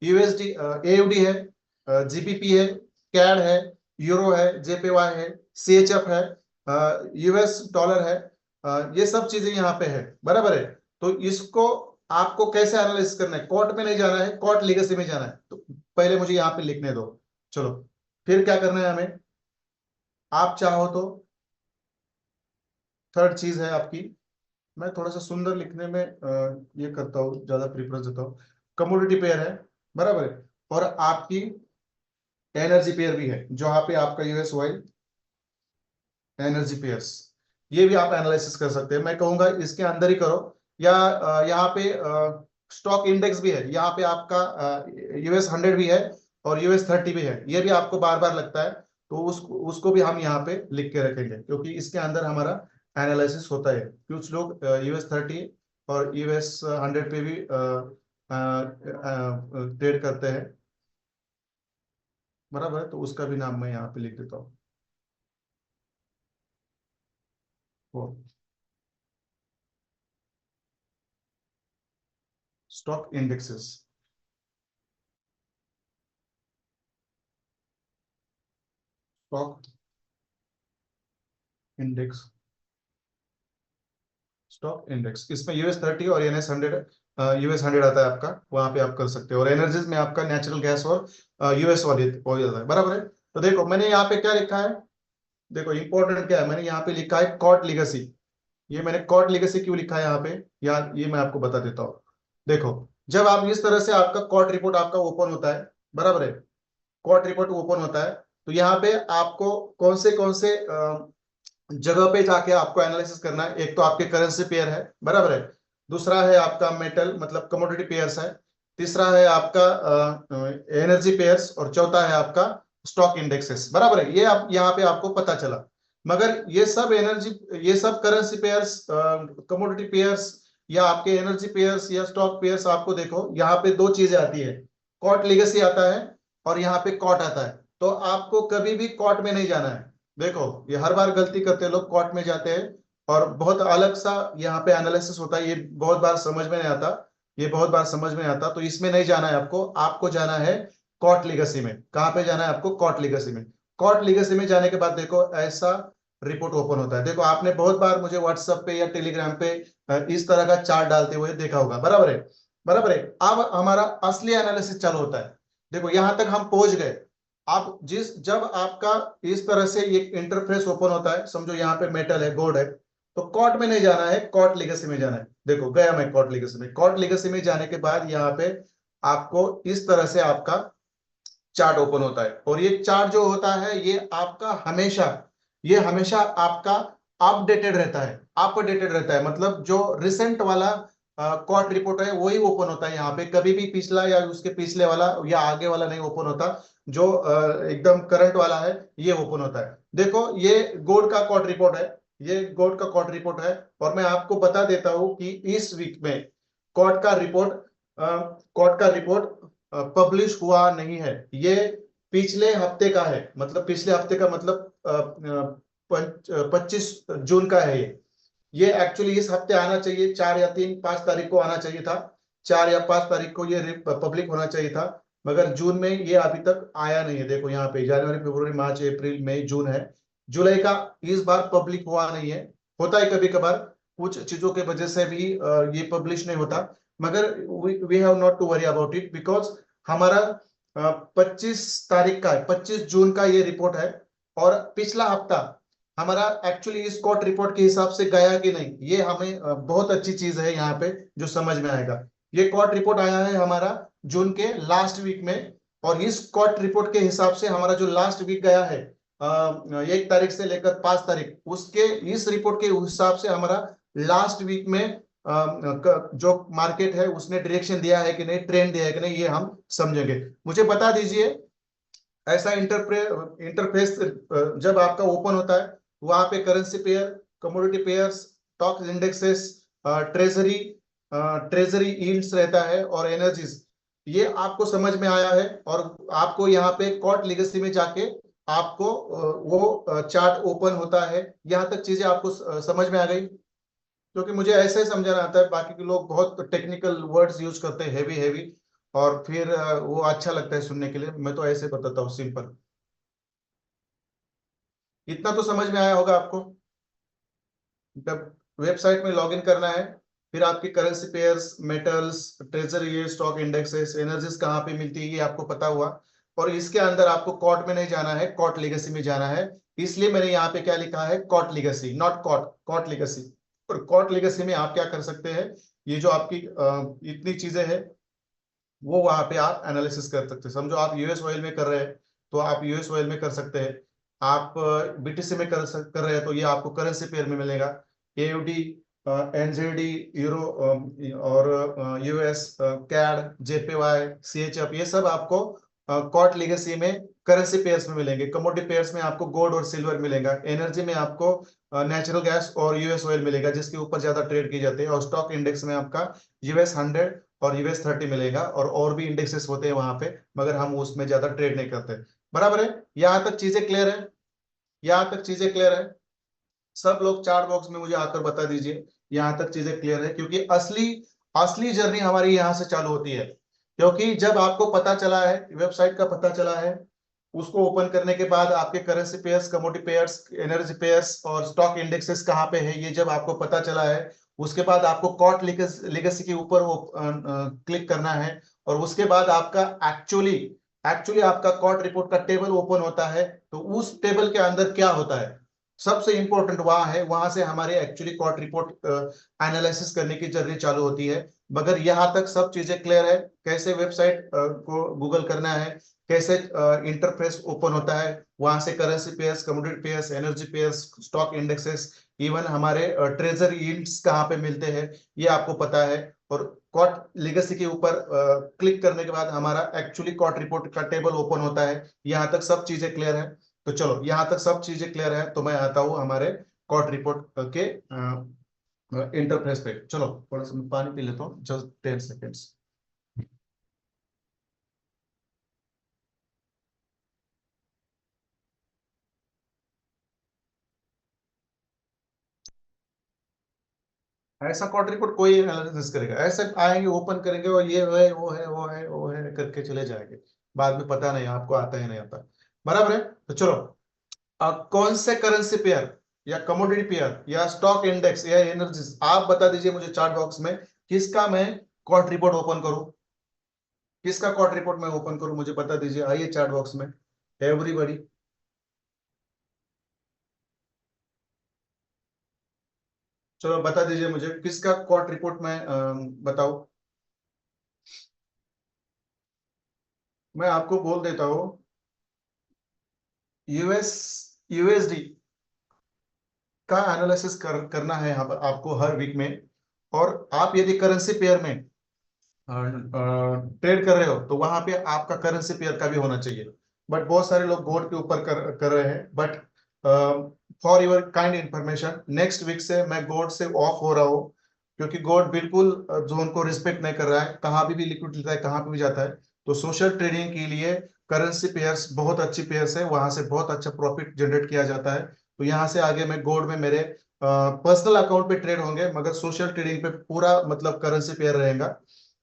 यूएसडी, एयूडी है, जीबीपी है, कैड है, यूरो है, जेपीवाई है, सीएचएफ है, यूएस डॉलर है, ये सब चीजें यहाँ पे है, बराबर है। तो इसको आपको कैसे एनालिसिस करना है, कोर्ट में नहीं जाना है, कोर्ट लीगेसी में जाना है। तो पहले मुझे यहाँ पे लिखने दो। चलो, फिर क्या करना है हमें, आप चाहो तो थर्ड चीज है आपकी, मैं थोड़ा सा सुंदर लिखने में ये करता हूँ, ज्यादा प्रीफरेंस देता हूँ। कमोडिटी पेयर है, बराबर है, और आपकी एनर्जी पेयर भी है, जहां पे आपका यूएस ऑयल एनर्जी पेयर्स, ये भी आप एनालिसिस कर सकते हैं। मैं कहूंगा इसके अंदर ही करो, या यहाँ पे स्टॉक इंडेक्स भी है, यहाँ पे आपका US 100 भी है और US 30 भी है, ये भी आपको बार बार लगता है, तो उसको भी हम यहाँ पे लिख के रखेंगे, क्योंकि इसके अंदर हमारा एनालिसिस होता है। कुछ लोग US 30 और US 100 पे भी ट्रेड करते हैं, बराबर है, तो उसका भी नाम मैं यहाँ पे लिख देता हूँ। Stock indexes, stock index, stock index, इसमें US 30 और NS 100, US 100 आता है आपका, वहां पे आप कर सकते हो। और एनर्जीज में आपका नेचुरल गैस और US ऑयल आता है, बराबर है। तो देखो मैंने यहाँ पे क्या लिखा है, देखो इंपॉर्टेंट क्या है, मैंने यहाँ पे लिखा है कॉट लिगेसी। ये मैंने कॉट लिगेसी क्यों लिखा है यहाँ पे, यार ये मैं आपको बता देता हूँ। देखो, जब आप इस तरह से आपका कॉट रिपोर्ट आपका ओपन होता है, बराबर है, कॉट रिपोर्ट ओपन होता है, तो यहाँ पे आपको कौन से जगह पे जाके आपको एनालिसिस करना है। एक तो आपके करेंसी पेयर है, बराबर है, दूसरा है आपका मेटल मतलब कमोडिटी पेयर्स है, तीसरा है आपका एनर्जी पेयर्स, और चौथा है आपका स्टॉक इंडेक्सेस, बराबर है। ये आप यहाँ पे आपको पता चला। मगर ये सब करेंसी पेयर्स, कमोडिटी पेयर्स, या आपके एनर्जी पेयर्स या स्टॉक पेयर्स, आपको देखो यहाँ पे दो चीजें आती है, कॉट लिगेसी आता है और यहाँ पे कॉट आता है। तो आपको कभी भी कॉट में नहीं जाना है। देखो, ये हर बार गलती करते हैं लोग, कोर्ट में जाते हैं और बहुत अलग सा यहाँ पे एनालिसिस होता है, ये बहुत बार समझ में नहीं आता, ये बहुत बार समझ में नहीं आता। तो इसमें नहीं जाना है आपको, आपको जाना है कोर्ट लीगेसी में। कहाँ पे जाना है आपको, कोर्ट लीगेसी में। कोर्ट लीगेसी में जाने के बाद देखो ऐसा रिपोर्ट ओपन होता है। देखो आपने बहुत बार मुझे व्हाट्सएप पे या टेलीग्राम पे इस तरह का चार्ट डालते हुए देखा होगा, बराबर है, बराबर है। अब हमारा असली एनालिसिस चालू होता है। देखो यहां तक हम पहुंच गए। आप जब आपका इस तरह से ये इंटरफेस ओपन होता है, समझो यहाँ पे मेटल है, गोल्ड है, तो कॉर्ट में नहीं जाना है, कॉर्ट लीगेसी में जाना है। देखो गया मैं कॉर्ट लीगेसी में, कॉर्ट लीगेसी में जाने के बाद यहाँ पे आपको इस तरह से आपका चार्ट ओपन होता है। और ये चार्ट जो होता है ये आपका हमेशा, ये हमेशा आपका अपडेटेड रहता है, अपडेटेड रहता है, मतलब जो रिसेंट वाला कॉर्ट रिपोर्ट है वही ओपन होता है यहाँ पे। कभी भी पिछला या उसके पिछले वाला या आगे वाला नहीं ओपन होता। जो एकदम करंट वाला है ये ओपन होता है। देखो ये गोल्ड का कॉर्ट रिपोर्ट है, ये गोल्ड का कॉर्ट रिपोर्ट है। और मैं आपको बता देता हूं कि इस वीक में कॉर्ट का रिपोर्ट, कॉर्ट का रिपोर्ट पब्लिश हुआ नहीं है। ये पिछले हफ्ते का है, मतलब पिछले हफ्ते का मतलब 25 जून का है ये एक्चुअली इस हफ्ते आना चाहिए, 4 या 5 तारीख को आना चाहिए था, 4 या 5 तारीख को ये पब्लिक होना चाहिए था। मगर जून में ये अभी तक आया नहीं है। देखो यहाँ पे जनवरी फरवरी मार्च अप्रैल मई जून है, जुलाई का इस बार पब्लिक हुआ नहीं है। होता है कभी कभार, कुछ चीजों के वजह से भी ये पब्लिश नहीं होता। मगर we have not to worry about it, because हमारा 25 तारीख का, 25 जून का ये रिपोर्ट है। और पिछला हफ्ता हमारा एक्चुअली इस कोर्ट रिपोर्ट के हिसाब से गया कि नहीं, ये हमें बहुत अच्छी चीज है यहाँ पे जो समझ में आएगा। ये कोर्ट रिपोर्ट आया है हमारा जून के लास्ट वीक में, और इस कोर्ट रिपोर्ट के हिसाब से हमारा जो लास्ट वीक गया है 1 तारीख से लेकर 5 तारीख, उसके इस रिपोर्ट के हिसाब से हमारा लास्ट वीक में जो मार्केट है उसने डायरेक्शन दिया है कि नहीं, ट्रेंड दिया है कि नहीं, ये हम समझेंगे। मुझे बता दीजिए, ऐसा इंटरफेस जब आपका ओपन होता है, वहां पे currency pair, commodity pairs, stock indexes, treasury, treasury yields रहता है, और एनर्जीज, ये आपको समझ में आया है। और आपको यहाँ पे कॉर्ट लीगेसी में जाके आपको वो चार्ट ओपन होता है। यहाँ तक चीजें आपको समझ में आ गई, क्योंकि मुझे ऐसे ही समझाना आता है, बाकी के लोग बहुत टेक्निकल वर्ड्स यूज करते हैं, हैवी हैवी, और फिर वो अच्छा लगता है सुनने के लिए। मैं तो ऐसे बताता हूँ सिंपल। इतना तो समझ में आया होगा आपको। जब वेबसाइट में लॉगिन करना है, फिर आपकी currency pairs, metals, treasury, stock indexes, energies कहाँ पे मिलती है ये आपको पता हुआ। और इसके अंदर आपको कॉट में नहीं जाना है, कॉट लीगेसी में जाना है। इसलिए मैंने यहाँ पे क्या लिखा है, COT legacy, not COT, COT legacy. और कॉट लीगेसी में आप क्या कर सकते हैं, ये जो आपकी इतनी चीजें हैं वो वहां पे आप एनालिसिस कर सकते हैं। समझो आप यूएस ऑयल में कर रहे हैं तो आप यूएस ऑयल में कर सकते हैं। आप बीटीसी में कर रहे हैं तो ये आपको करेंसी पेयर में मिलेगा। एयूडी, एनजेडी, यूरो, और यूएस कैड, जेपीवाई, सीएचएफ, ये सब आपको कॉट लीगेसी में करेंसी पेयर्स में मिलेंगे। कमोडिटी पेयर्स में आपको गोल्ड और सिल्वर मिलेगा। एनर्जी में आपको नेचुरल गैस और यूएस ऑयल मिलेगा जिसके ऊपर ज्यादा ट्रेड की जाती है। और स्टॉक इंडेक्स में आपका यूएस 100 और यूएस 30 मिलेगा। और भी इंडेक्सेस होते हैं वहां पे, मगर हम उसमें ज्यादा ट्रेड नहीं करते। बराबर है, यहाँ तक चीजें क्लियर है? यहाँ तक चीजें क्लियर है? सब लोग चार्ट बॉक्स में मुझे आकर बता दीजिए यहाँ तक चीजें क्लियर है, क्योंकि असली असली जर्नी हमारी यहाँ से चालू होती है। क्योंकि जब आपको पता चला है, वेबसाइट का पता चला है, उसको ओपन करने के बाद आपके currency pairs, commodity pairs, energy pairs और स्टॉक इंडेक्सेस कहाँ पे है, ये जब आपको पता चला है, उसके बाद आपको कॉट लेगेसी के ऊपर वो क्लिक करना है। और उसके बाद आपका एक्चुअली एक्चुअली आपका कॉट रिपोर्ट का टेबल ओपन होता है। तो उस टेबल के अंदर क्या होता है, सबसे इंपॉर्टेंट वहां है, वहां से हमारे एक्चुअली कॉट रिपोर्ट एनालिसिस करने की जर्नी चालू होती है। मगर यहाँ तक सब चीजें क्लियर है, कैसे वेबसाइट को गूगल करना है, कैसे इंटरफेस ओपन होता है, वहां से currency pairs, commodity pairs, energy pairs, stock indexes, even हमारे ट्रेजर यील्ड्स कहाँ पे मिलते हैं, ये आपको पता है। और कॉट लेगेसी के ऊपर क्लिक करने के बाद हमारा एक्चुअली कॉट रिपोर्ट का टेबल ओपन होता है। यहाँ तक सब चीजें क्लियर है? तो चलो यहाँ तक सब चीजें क्लियर है, तो मैं आता हूँ हमारे कॉट रिपोर्ट के इंटरफेस पे। चलो थोड़ा सा मैं पानी पी लेता हूँ, जस्ट 10 सेकेंड्स। ऐसा कॉट रिपोर्ट कोई एनालिसिस करेगा? ऐसे आएंगे, ओपन करेंगे और ये है, वो है, वो है, वो है करके चले जाएंगे। बाद में पता नहीं आपको आता है नहीं आता। बराबर है? तो चलो, कौन से करेंसी पेयर या कमोडिटी पेयर या स्टॉक इंडेक्स या एनर्जीज, आप बता दीजिए मुझे चार्ट बॉक्स में, किसका मैं कॉट रिपोर्ट ओपन करूं, किसका कॉट रिपोर्ट मैं ओपन करूं, मुझे बता दीजिए। आइए चार्ट बॉक्स में, एवरीबॉडी। चलो बता दीजिए मुझे किसका कॉट रिपोर्ट मैं बताऊं। मैं आपको बोल देता हूं, यूएस यूएसडी का एनालिसिस करना है यहाँ पर आपको हर वीक में। और आप यदि करेंसी पेयर में ट्रेड कर रहे हो तो वहां पे आपका करेंसी पेयर का भी होना चाहिए। बट बहुत सारे लोग गोल्ड के ऊपर कर रहे हैं। But for your kind information, next week से मैं गोल्ड से ऑफ हो रहा हूँ, क्योंकि गोल्ड बिल्कुल जोन को रिस्पेक्ट नहीं कर रहा है, कहाँ भी लिक्विड लेता है, कहाँ पे भी जाता है। तो सोशल ट्रेडिंग के लिए करेंसी पेयर्स बहुत अच्छी पेयर्स है, वहां से बहुत अच्छा प्रॉफिट जनरेट किया जाता है। तो यहाँ से आगे मैं गोल्ड में मेरे पर्सनल अकाउंट पे ट्रेड होंगे, मगर सोशल ट्रेडिंग पे पूरा मतलब करेंसी पेयर रहेगा।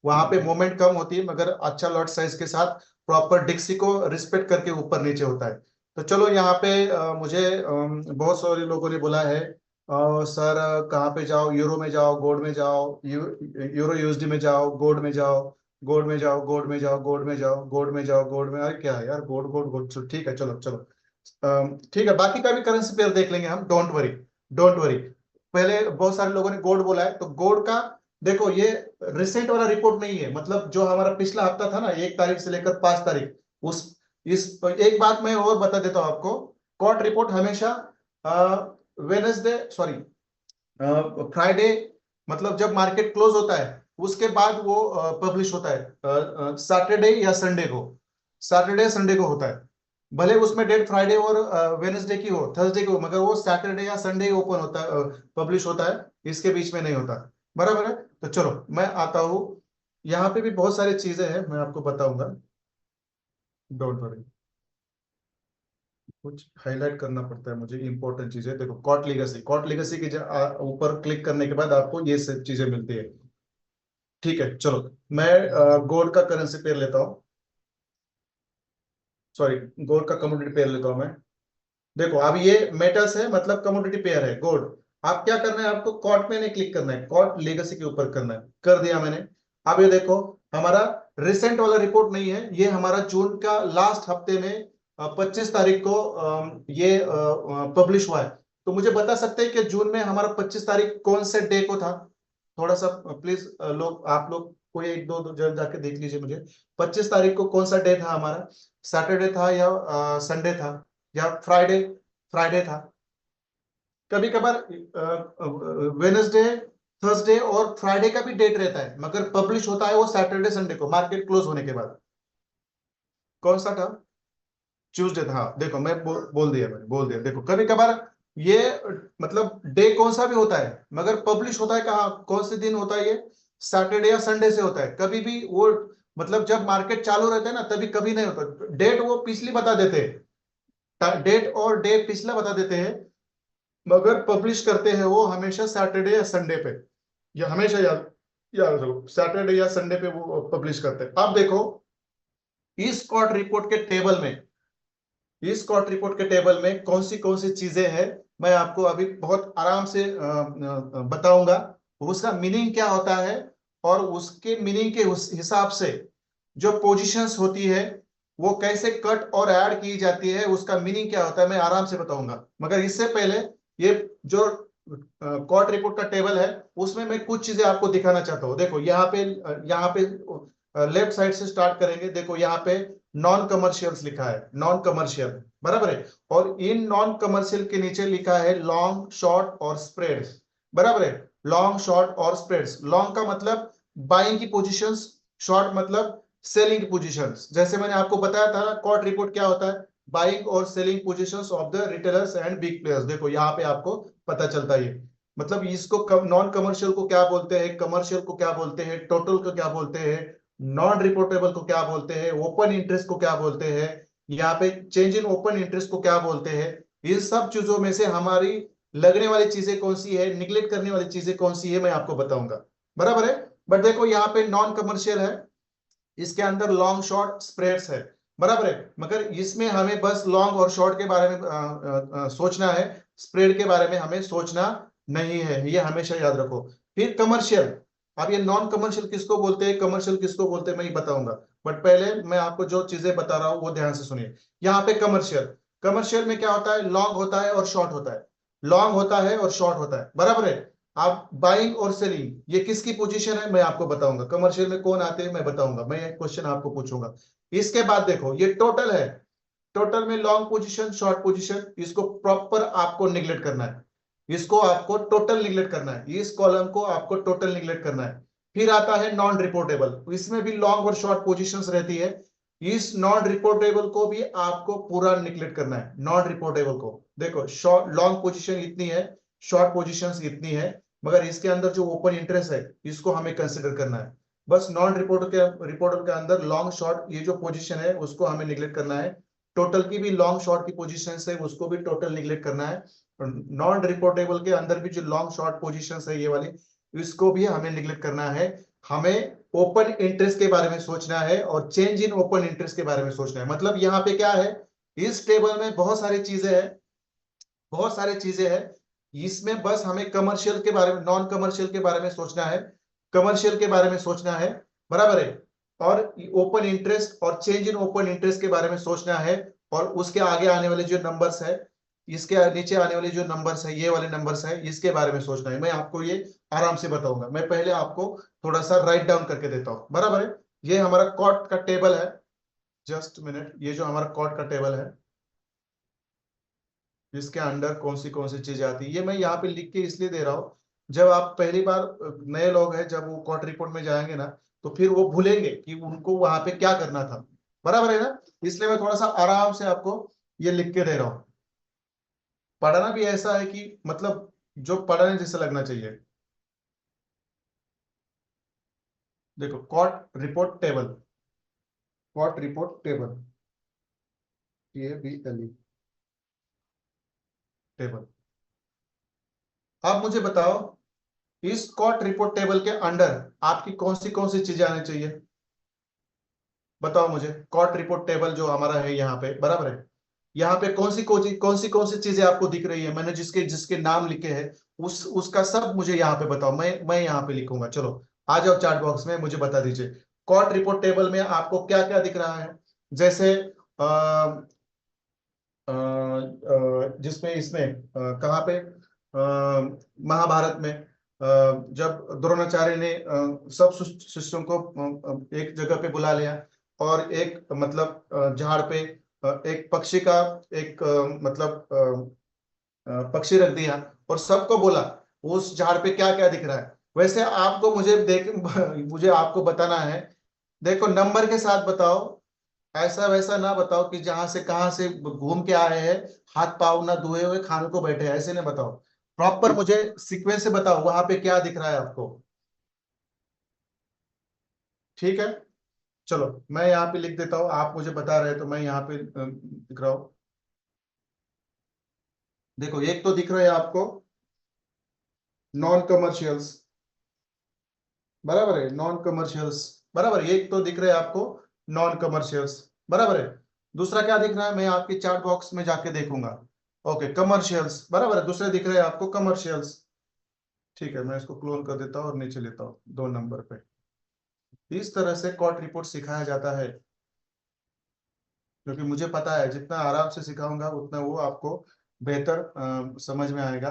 वहां पे मोमेंट कम होती है, मगर अच्छा लॉट साइज के साथ प्रॉपर डिक्सी को रिस्पेक्ट करके ऊपर नीचे होता है। तो चलो यहाँ पे मुझे बहुत सारे लोगों ने बोला है, सर कहाँ पे जाओ, यूरो में जाओ, गोल्ड में जाओ, यूरो यूएसडी में जाओ, गोल्ड में जाओ, गोल्ड में जाओ, गोल्ड में जाओ, गोल्ड में जाओ, गोल्ड में जाओ, गोल्ड में। अरे क्या है यार, गोल्ड गोल्ड गोल्ड, चलो ठीक है, चलो चलो। ठीक है, बाकी का भी करेंसी पेयर देख लेंगे हम, डोंट वरी, डोंट वरी। पहले बहुत सारे लोगों ने गोल्ड बोला है, तो गोल्ड का देखो, ये रिसेंट वाला रिपोर्ट नहीं है, मतलब जो हमारा पिछला हफ्ता था ना, 1 तारीख से लेकर 5 तारीख, उस इस एक बात मैं और बता देता हूं आपको। कॉट रिपोर्ट हमेशा वेनेसडे, सॉरी फ्राइडे, मतलब जब मार्केट क्लोज होता है उसके बाद वो पब्लिश होता है, सैटरडे या संडे को, सैटरडे संडे को होता है। भले उसमें डेट फ्राइडे और वेनेसडे की हो, थर्सडे की हो, मगर वो सैटरडे या संडे ओपन होता है, पब्लिश होता है, इसके बीच में नहीं होता। बराबर है? तो चलो मैं आता हूँ, यहाँ पे भी बहुत सारी चीजें हैं, मैं आपको बताऊंगा, डोंट वरी। कुछ हाईलाइट करना पड़ता है मुझे, इंपॉर्टेंट चीजें देखो। कॉट लेगेसी, कॉट लेगेसी के ऊपर क्लिक करने के बाद आपको ये सब चीजें मिलती है। ठीक है, चलो मैं गोल्ड का करेंसी पेयर लेता हूँ, सॉरी, गोल्ड का कमोडिटी पेयर लेता हूँ मैं। देखो अब ये मेटल्स है, मतलब कमोडिटी पेयर है, गोल्ड। आप क्या करना है, आपको कॉट में नहीं क्लिक करना है, कॉट लेगेसी के ऊपर करना है, कर दिया मैंने। अब ये देखो, हमारा रिसेंट वाला रिपोर्ट नहीं है, ये हमारा जून का लास्ट हफ्ते में 25 तारीख को ये पब्लिश हुआ है। तो मुझे बता सकते हैं कि जून में हमारा 25 तारीख कौन से डे को था? थोड़ा सा प्लीज लोग, आप लोग कोई एक दो, जन जाके देख लीजिए मुझे, 25 तारीख को कौन सा डे था हमारा? सैटरडे था या संडे था या फ्राइडे? फ्राइडे था। कभी कभार वेनसडे, थर्सडे और फ्राइडे का भी डेट रहता है, मगर पब्लिश होता है वो सैटरडे संडे को, मार्केट क्लोज होने के बाद। कौन सा था? ट्यूसडे था। हाँ देखो, मैं बोल दिया, मैंने बोल दिया। देखो कभी कभार ये मतलब डे कौन सा भी होता है, मगर पब्लिश होता है कहाँ, कौन से दिन होता है ये? सैटरडे या संडे से होता है। कभी भी वो मतलब जब मार्केट चालू रहता है ना, तभी कभी नहीं होता। डेट वो पिछली बता देते हैं, डेट और डे पिछला बता देते हैं, मगर पब्लिश करते हैं वो हमेशा सैटरडे या संडे पे। ये हमेशा याद याद रखो, सैटरडे या संडे पे वो पब्लिश करते हैं। अब देखो, इस क्वार्ट रिपोर्ट के टेबल में, इस क्वार्ट रिपोर्ट के टेबल में कौन सी चीजें हैं, मैं आपको अभी बहुत आराम से बताऊंगा। उसका मीनिंग क्या होता है, और उसके मीनिंग के हिसाब से जो पोजीशंस होती है वो कैसे कट और ऐड की जाती है, उसका मीनिंग क्या होता है, मैं आराम से बताऊंगा। मगर इससे पहले ये जो क्वार्ट रिपोर्ट का टेबल है, उसमें मैं कुछ चीजें आपको दिखाना चाहता हूँ। देखो यहाँ पे लेफ्ट साइड से स्टार्ट करेंगे। देखो यहाँ पे नॉन कमर्शियल्स लिखा है, नॉन कमर्शियल, बराबर है। और इन नॉन कमर्शियल के नीचे लिखा है लॉन्ग, शॉर्ट और स्प्रेड्स, बराबर है। लॉन्ग, शॉर्ट और स्प्रेड्स। लॉन्ग का मतलब बाइंग की पोजीशंस, शॉर्ट मतलब सेलिंग की पोजीशंस। जैसे मैंने आपको बताया था ना, कॉर्ट रिपोर्ट क्या होता है, बाइंग और selling positions of the retailers and big players. देखो यहाँ पे आपको पता चलता है ये, मतलब इसको नॉन कमर्शियल को क्या बोलते हैं, कमर्शियल को क्या बोलते हैं, टोटल को क्या बोलते हैं, नॉन रिपोर्टेबल को क्या बोलते हैं, ओपन इंटरेस्ट को क्या बोलते हैं, यहाँ पे चेंज इन ओपन इंटरेस्ट को क्या बोलते हैं। इन सब चीजों में से हमारी लगने वाली चीजें कौन सी है, निगलेक्ट करने वाली चीजें कौन सी है, मैं आपको बताऊंगा, बराबर है। बट देखो यहाँ पे नॉन कमर्शियल है, इसके अंदर लॉन्ग, शॉर्ट, स्प्रेड्स है, बराबर है। मगर इसमें हमें बस लॉन्ग और शॉर्ट के बारे में सोचना है, स्प्रेड के बारे में हमें सोचना नहीं है, ये हमेशा याद रखो। फिर कमर्शियल। अब ये नॉन कमर्शियल किसको बोलते हैं, कमर्शियल किसको बोलते हैं, मैं ये बताऊंगा। बट पहले मैं आपको जो चीजें बता रहा हूं वो ध्यान से सुनिए। यहाँ पे कमर्शियल, कमर्शियल में क्या होता है, लॉन्ग होता है और शॉर्ट होता है, लॉन्ग होता है और शॉर्ट होता है, बराबर है। आप बाइंग और सेलिंग ये किसकी पोजीशन है, मैं आपको बताऊंगा। कमर्शियल में कौन आते हैं मैं बताऊंगा, मैं एक क्वेश्चन आपको पूछूंगा। इसके बाद देखो ये टोटल है, टोटल में लॉन्ग पोजीशन, शॉर्ट पोजीशन, इसको प्रॉपर आपको निगलेक्ट करना है, इसको आपको टोटल निगलेक्ट करना है, इस कॉलम को आपको टोटल निगलेक्ट करना है। फिर आता है नॉन रिपोर्टेबल, इसमें भी लॉन्ग और शॉर्ट पोजीशंस रहती है, इस नॉन रिपोर्टेबल को भी आपको पूरा निगलेक्ट करना है। नॉन रिपोर्टेबल को देखो, शॉर्ट लॉन्ग पोजीशन इतनी है, शॉर्ट पोजीशंस इतनी है, मगर इसके अंदर जो ओपन इंटरेस्ट है इसको हमें कंसिडर करना है। बस नॉन रिपोर्टेबल के अंदर लॉन्ग, शॉर्ट ये जो पोजीशन है उसको हमें निगलेक्ट करना है। टोटल की भी लॉन्ग, शॉर्ट की पोजीशन है उसको भी टोटल निगलेक्ट करना है। नॉन रिपोर्टेबल के अंदर भी जो लॉन्ग, शॉर्ट पोजीशन है ये वाली, इसको भी हमें निगलेक्ट करना है। हमें ओपन इंटरेस्ट के बारे में सोचना है और चेंज इन ओपन इंटरेस्ट के बारे में सोचना है। मतलब यहाँ पे क्या है, इस टेबल में बहुत सारी चीजें हैं, बहुत सारी चीजें हैं। इसमें बस हमें कमर्शियल के बारे में, नॉन कमर्शियल के बारे में सोचना है, कमर्शियल के बारे में सोचना है, बराबर है। और ओपन इंटरेस्ट और चेंज इन ओपन इंटरेस्ट के बारे में सोचना है। और उसके आगे आने वाले जो नंबर्स है, इसके नीचे आने वाले जो नंबर्स है, ये वाले नंबर्स है, इसके बारे में सोचना है। मैं आपको ये आराम से बताऊंगा। मैं पहले आपको थोड़ा सा राइट डाउन करके देता हूं, बराबर है। ये हमारा कॉट का टेबल है, जस्ट मिनट, ये जो हमारा कॉट का टेबल है, इसके अंडर कौन सी चीजें आती है, ये मैं यहाँ पे लिख के इसलिए दे रहा हूँ, जब आप पहली बार नए लोग हैं, जब वो कॉट रिपोर्ट में जाएंगे ना, तो फिर वो भूलेंगे कि उनको वहां पे क्या करना था, बराबर है ना। इसलिए मैं थोड़ा सा आराम से आपको ये लिख के दे रहा हूँ। पढ़ना भी ऐसा है कि मतलब जो पढ़ने जैसे लगना चाहिए। देखो COT report table, COT report table, TABLE table. आप मुझे बताओ, इस कॉट रिपोर्ट टेबल के अंडर आपकी कौन सी चीजें आनी चाहिए? बताओ मुझे, कॉट रिपोर्ट टेबल जो हमारा है यहाँ पे, बराबर है। यहाँ पे कौन सी चीजें आपको दिख रही है, मैंने जिसके जिसके नाम लिखे हैं उसका सब मुझे यहाँ पे बताओ, मैं यहाँ पे लिखूंगा। चलो आ जाओ चार्ट बॉक्स में, मुझे बता दीजिए कॉट रिपोर्ट टेबल में आपको क्या क्या दिख रहा है। जैसे जिसमें इसमें कहाँ पे महाभारत में जब द्रोणाचार्य ने सब शिष्यों को एक जगह पे बुला लिया, और एक मतलब झाड़ पे एक पक्षी का एक मतलब पक्षी रख दिया और सबको बोला उस झाड़ पे क्या क्या दिख रहा है। वैसे आपको मुझे देख मुझे आपको बताना है, देखो नंबर के साथ बताओ, ऐसा वैसा ना बताओ कि जहां से कहां से घूम के आए हैं, हाथ पाव ना धोए हुए खाने को बैठे हैं, ऐसे नहीं बताओ। प्रॉपर मुझे सीक्वेंस से बताओ वहां पे क्या दिख रहा है आपको। ठीक है, चलो मैं यहाँ पे लिख देता हूँ, आप मुझे बता रहे हैं तो मैं यहाँ पे लिख रहा हूँ। देखो एक तो दिख रहा है आपको नॉन कमर्शियल्स, बराबर है, नॉन कमर्शियल्स, बराबर है, एक तो दिख रहा है आपको नॉन कमर्शियल्स, बराबर है। दूसरा क्या दिख रहा है, मैं आपके चार्ट बॉक्स में जाके देखूंगा। ओके कमर्शियल्स, बराबर है, दूसरे दिख रहे हैं आपको कमर्शियल्स। ठीक है, मैं इसको क्लोन कर देता हूँ और नीचे लेता हूँ 2 नंबर पे। इस तरह से कॉट रिपोर्ट सिखाया जाता है, क्योंकि मुझे पता है जितना आराम से सिखाऊंगा उतना वो आपको बेहतर समझ में आएगा।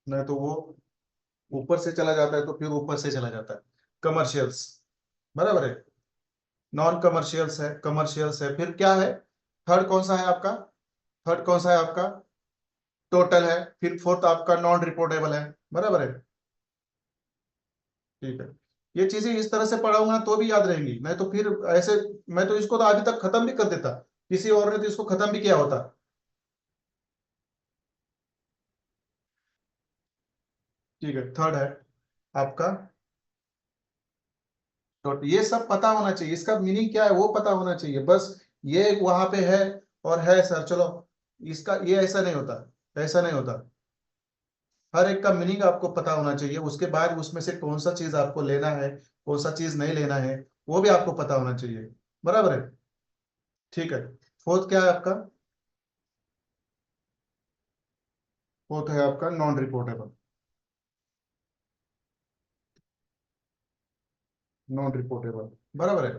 नहीं तो वो ऊपर से चला जाता है तो फिर ऊपर से चला जाता है। कमर्शियल्स, बराबर है, नॉन कमर्शियल्स है, कमर्शियल्स है, फिर क्या है, थर्ड कौन सा है आपका, थर्ड कौन सा है आपका, टोटल है, फिर फोर्थ आपका नॉन रिपोर्टेबल है, बराबर है। ठीक है, ये चीजें इस तरह से पढ़ाऊंगा तो भी याद रहेंगी, नहीं तो फिर ऐसे मैं तो इसको तो अभी तक खत्म भी कर देता, किसी और ने तो इसको खत्म भी किया होता। ठीक है, थर्ड है आपका, तो ये सब पता होना चाहिए, इसका मीनिंग क्या है वो पता होना चाहिए बस। ये वहां पे है और है सर, चलो इसका ये ऐसा नहीं होता, ऐसा नहीं होता। हर एक का मीनिंग आपको पता होना चाहिए, उसके बाद उसमें से कौन सा चीज आपको लेना है, कौन सा चीज नहीं लेना है, वो भी आपको पता होना चाहिए, बराबर है। ठीक है, फोर्थ क्या है आपका, फोर्थ है आपका नॉन रिपोर्टेबल, नॉन रिपोर्टेबल, बराबर है,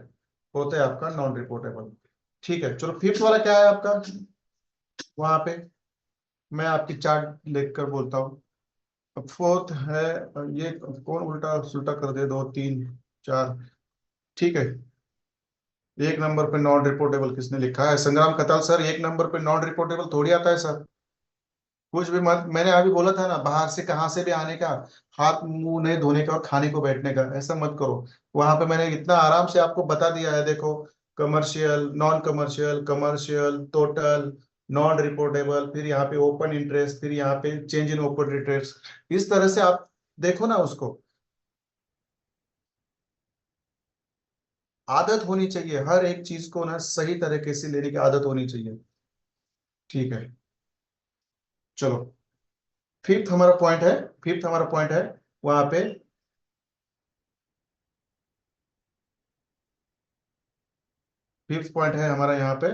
फोर्थ है आपका नॉन रिपोर्टेबल। ठीक है, चलो फिफ्थ वाला क्या है आपका, वहां पे मैं आपकी चार्ट लिख कर बोलता हूँ। फोर्थ है, ये कौन उल्टा सुल्टा कर दे, 2 3 4, ठीक है। 1 नंबर पे नॉन रिपोर्टेबल किसने लिखा है, संग्राम खताल सर, 1 नंबर पे नॉन रिपोर्टेबल थोड़ी आता है सर। कुछ भी मत, मैंने अभी बोला था ना बाहर से कहाँ से भी आने का, हाथ मुंह नहीं धोने का और खाने को बैठने का, ऐसा मत करो। वहां पे मैंने इतना आराम से आपको बता दिया है, देखो commercial, non commercial, commercial, total, non reportable, फिर यहाँ पे ओपन इंटरेस्ट, फिर यहाँ पे चेंज इन ओपन इंटरेस्ट, इस तरह से आप देखो ना उसको। आदत होनी चाहिए हर एक चीज को ना सही तरीके से लेने की आदत होनी चाहिए। ठीक है, चलो फिफ्थ हमारा पॉइंट है, फिफ्थ हमारा पॉइंट है वहां पे, फिफ्थ पॉइंट है हमारा यहाँ पे,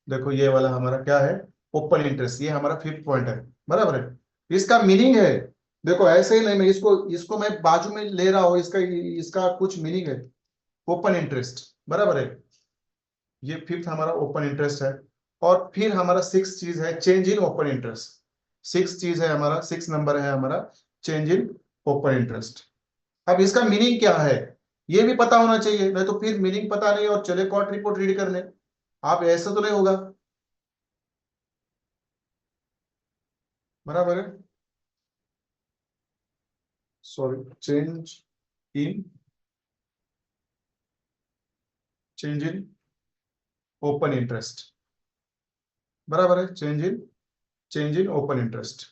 देखो ये वाला हमारा क्या है, ओपन इंटरेस्ट, ये हमारा फिफ्थ पॉइंट है, बराबर है। इसका मीनिंग है, देखो ऐसे ही नहीं, मैं इसको इसको मैं बाजू में ले रहा हूँ, इसका इसका कुछ मीनिंग है, ओपन इंटरेस्ट, बराबर है। ये फिफ्थ हमारा ओपन इंटरेस्ट है। और फिर हमारा सिक्स चीज है change in open interest, six चीज है हमारा, 6 नंबर है हमारा चेंज इन ओपन इंटरेस्ट। अब इसका मीनिंग क्या है ये भी पता होना चाहिए, नहीं तो फिर मीनिंग पता नहीं और चले कॉर्ट रिपोर्ट रीड करने, आप ऐसा तो नहीं होगा, बराबर है। Sorry, in change in open interest, बराबर है, चेंज इन ओपन इंटरेस्ट।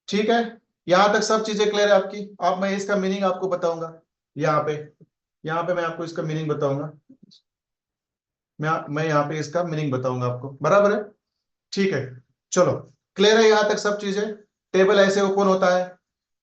ठीक है, यहां तक सब चीजें क्लियर है आपकी। अब मैं इसका मीनिंग आपको बताऊंगा, यहाँ पे, यहाँ पे मैं आपको इसका मीनिंग बताऊंगा, मैं यहाँ पे इसका मीनिंग बताऊंगा आपको, बराबर है। ठीक है, चलो क्लियर है यहाँ तक सब चीजें। टेबल ऐसे ओपन होता है,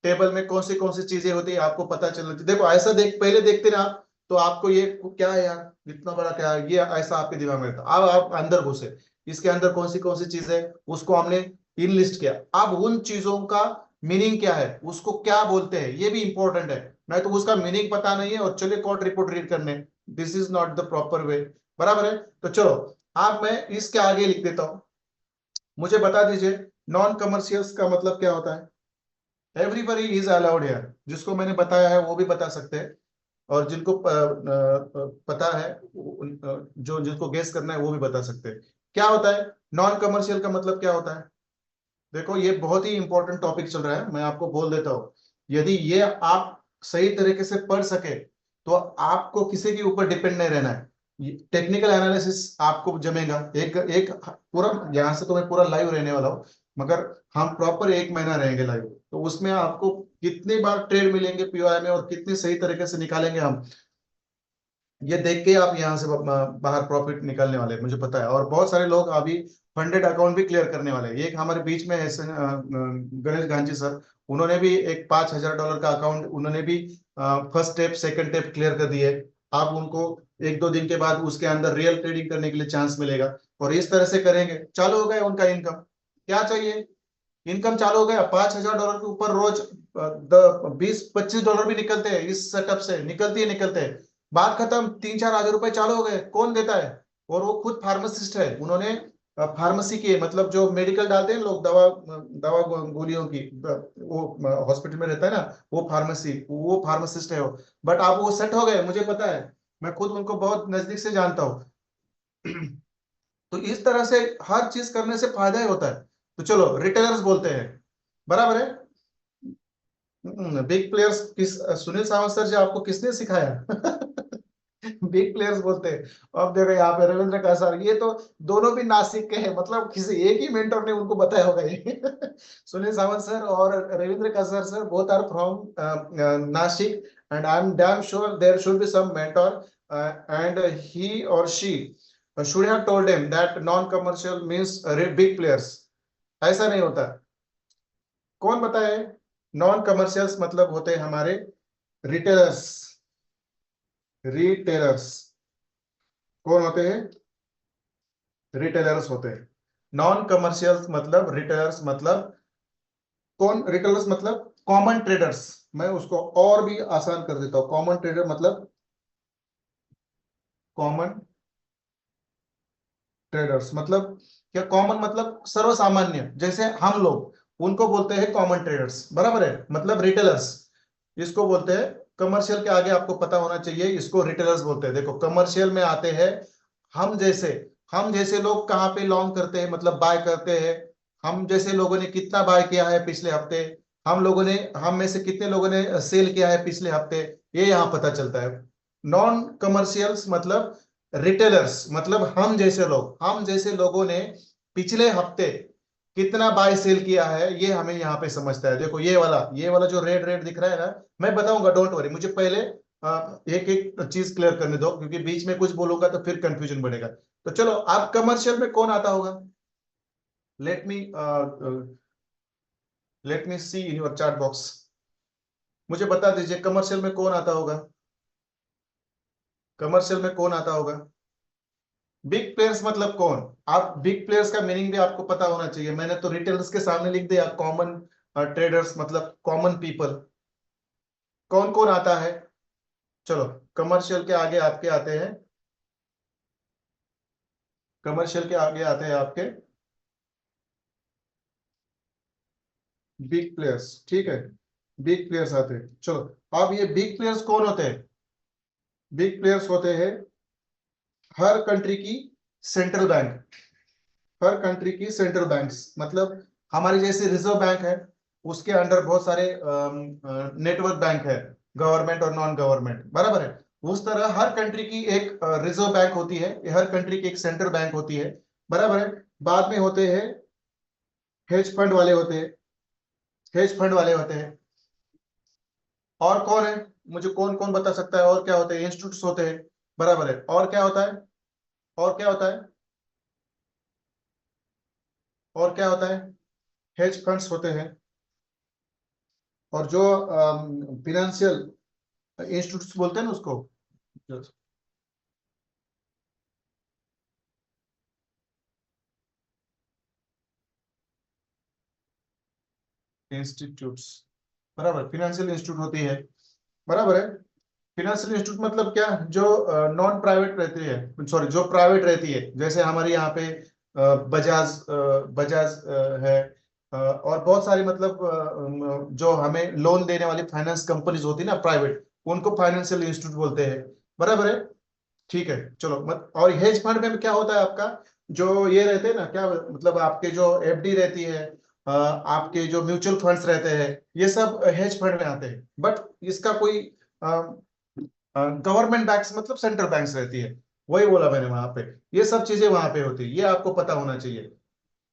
टेबल में कौन सी चीजें होती है आपको पता चल जाती है। देखो ऐसा देख पहले देखते ना तो आपको ये क्या है यार, इतना बड़ा क्या है ये, ऐसा आपके दिमाग में था, अब आप अंदर घुसे, इसके अंदर कौन सी चीज है, उसको हमने इनलिस्ट किया। अब उन चीजों का मीनिंग क्या है, उसको क्या बोलते हैं, ये भी इंपॉर्टेंट है। नहीं तो उसका मीनिंग पता नहीं है और चलिए कोर्ट रिपोर्ट रीड करने, this is not the proper way. बराबर है। तो चलो अब मैं इसके आगे लिख देता हूं, मुझे बता दीजिए नॉन कमर्शियल्स का मतलब क्या होता है। एवरीबडी इज अलाउड हियर, जिसको मैंने बताया है वो भी बता सकते हैं, और जिनको पता है जो जिनको गेस करना है वो भी बता सकते हैं। क्या होता है नॉन कमर्शियल का मतलब, क्या होता है। देखो ये बहुत ही इंपॉर्टेंट टॉपिक चल रहा है, मैं आपको बोल देता हूँ। यदि ये आप सही तरीके से पढ़ सके तो आपको किसी के ऊपर डिपेंड नहीं रहना है। टेक्निकल एनालिसिस आपको जमेगा, एक एक पूरा, यहाँ से तो मैं पूरा लाइव रहने वाला हूँ, मगर हम प्रॉपर 1 महीना रहेंगे लाइव, तो उसमें आपको कितनी बार ट्रेड मिलेंगे पीओआई में और कितनी सही तरीके से निकालेंगे हम, ये देख के आप यहाँ से बाहर प्रॉफिट निकालने वाले हैं, मुझे पता है। और बहुत सारे लोग अभी फंडेड अकाउंट भी क्लियर करने वाले हैं। एक हमारे बीच में है गणेश गांधी सर, उन्होंने भी एक $5,000 का अकाउंट, उन्होंने भी first step second step clear कर दिए। आप उनको 1-2 दिन के बाद उसके अंदर रियल ट्रेडिंग करने के लिए चांस मिलेगा, और इस तरह से करेंगे चालू हो गया उनका इनकम। क्या चाहिए, इनकम चालू हो गया। $5,000 के ऊपर रोज 20-25 डॉलर भी निकलते हैं, इस सेटअप से निकलती है, निकलते हैं। बात खत्म, 3-4 हजार रुपए चालू हो गए। कौन देता है, और वो खुद फार्मासिस्ट है, उन्होंने फार्मेसी की है, मतलब जो मेडिकल डालते हैं लोग, दवा दवा गोलियों की, वो हॉस्पिटल में रहता है ना, वो फार्मासिस्ट है वो। बट आप वो सेट हो गए, मुझे पता है, मैं खुद उनको बहुत नजदीक से जानता हूँ। तो इस तरह से हर चीज करने से फायदा ही होता है। तो चलो रिटेलर्स बोलते हैं, बराबर है। बिग प्लेयर्स किस, सुनील सावंत सर जी आपको किसने सिखाया। बिग प्लेयर्स बोलते हैं। अब देखो यहाँ पे रविंद्र का सर, ये तो दोनों भी नासिक के हैं, मतलब किसी एक ही मेंटर ने उनको बताया होगा ये। सुनील सावंत सर और रविंद्र का sir both are from Nashik, and I am damn sure there should be some mentor, and he or she should have told him that non-commercial means big players। ऐसा नहीं होता। कौन बताए, नॉन कमर्शियल्स मतलब होते हैं हमारे रिटेलर्स। रिटेलर्स कौन होते हैं, रिटेलर्स होते हैं। नॉन कमर्शियल्स मतलब, रिटेलर्स मतलब कौन, रिटेलर्स मतलब कॉमन ट्रेडर्स। मैं उसको और भी आसान कर देता हूं, कॉमन ट्रेडर मतलब, कॉमन ट्रेडर्स मतलब क्या, कॉमन मतलब सर्वसामान्य, जैसे हम लोग, उनको बोलते हैं कॉमन ट्रेडर्स, बराबर है, मतलब रिटेलर्स इसको बोलते हैं। कमर्शियल के आगे आपको पता होना चाहिए, इसको रिटेलर्स बोलते हैं। देखो कमर्शियल में आते हैं हम जैसे, हम जैसे लोग कहाँ पे लॉन्ग करते हैं, मतलब बाय करते हैं। हम जैसे लोगों ने कितना बाय किया है पिछले हफ्ते, हम लोगों ने, हम में से कितने लोगों ने सेल किया है पिछले हफ्ते, ये यहाँ पता चलता है। नॉन कमर्शियल्स मतलब, रिटेलर्स मतलब हम जैसे लोग, हम जैसे लोगों ने पिछले हफ्ते कितना बाय सेल किया है, ये हमें यहाँ पे समझता है। देखो ये वाला जो रेड रेड दिख रहा है ना, मैं बताऊंगा, डोंट वरी, मुझे पहले एक एक चीज क्लियर करने दो, क्योंकि बीच में कुछ बोलूंगा तो फिर कंफ्यूजन बढ़ेगा। तो चलो, आप कमर्शियल में कौन आता होगा, let me let me see in your chat box. मुझे बता दीजिए कमर्शियल में कौन आता होगा, कमर्शियल में कौन आता होगा। बिग प्लेयर्स मतलब कौन, आप बिग प्लेयर्स का मीनिंग भी आपको पता होना चाहिए। मैंने तो रिटेलर्स के सामने लिख दिया, कॉमन ट्रेडर्स मतलब कॉमन पीपल। कौन कौन आता है, चलो कमर्शियल के आगे आपके आते हैं, कमर्शियल के आगे आते हैं आपके बिग प्लेयर्स, ठीक है। बिग प्लेयर्स आते हैं, चलो। अब ये बिग प्लेयर्स कौन होते हैं, बिग प्लेयर्स होते हैं हर कंट्री की सेंट्रल बैंक, हर कंट्री की सेंट्रल बैंक्स, मतलब हमारी जैसे रिजर्व बैंक है, उसके अंडर बहुत सारे नेटवर्क बैंक है, गवर्नमेंट और नॉन गवर्नमेंट, बराबर है। उस तरह हर कंट्री की एक रिजर्व बैंक होती है, हर कंट्री की एक सेंट्रल बैंक होती है, बराबर है। बाद में होते हैं हेज फंड वाले होते हैं, हेज फंड वाले होते हैं। और कौन है, मुझे कौन कौन बता सकता है, और क्या होते हैं, इंस्टीट्यूट्स होते हैं, बराबर है। और क्या होता है, और क्या होता है, और क्या होता है, हेज फंड्स होते हैं। और जो फिनेंशियल इंस्टीट्यूट्स बोलते हैं ना उसको, इंस्टीट्यूट्स, बराबर, फाइनेंशियल इंस्टीट्यूट होती है, बराबर है। फाइनेंशियल इंस्टीट्यूट मतलब क्या, जो नॉन प्राइवेट रहती है, सॉरी जो प्राइवेट रहती है, जैसे हमारे यहाँ पे बजाज, है, और बहुत सारी मतलब जो हमें लोन देने वाली फाइनेंस कंपनीज होती है ना प्राइवेट, उनको फाइनेंशियल इंस्टीट्यूट बोलते हैं, बराबर है। ठीक है, चलो मत, और हेज फंड में क्या होता है आपका, जो ये रहते हैं ना, क्या मतलब आपके जो एफडी रहती है, आपके जो म्यूचुअल फंड्स रहते हैं, ये सब हेज फंड में आते हैं, बट इसका कोई गवर्नमेंट बैंक्स मतलब सेंट्रल बैंक्स रहती है, वही बोला मैंने वहां पे, ये सब चीजें वहां पे होती है, ये आपको पता होना चाहिए,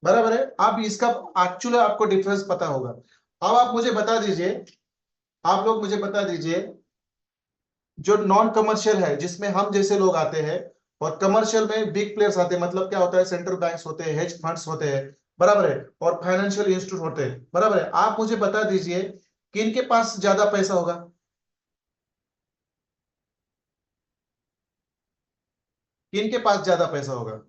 बराबर है। आप इसका एक्चुअली आपको डिफरेंस पता होगा। अब आप मुझे बता दीजिए, आप लोग मुझे बता दीजिए, जो नॉन कमर्शियल है जिसमें हम जैसे लोग आते हैं, और कमर्शियल में बिग प्लेयर्स आते हैं, मतलब क्या होता है, सेंट्रल बैंक्स होते हैं, हेज फंड्स होते हैं, बराबर है, और फाइनेंशियल इंस्टीट्यूट होते हैं, बराबर है। आप मुझे बता दीजिए किन के पास ज्यादा पैसा होगा, किन के पास ज्यादा पैसा होगा।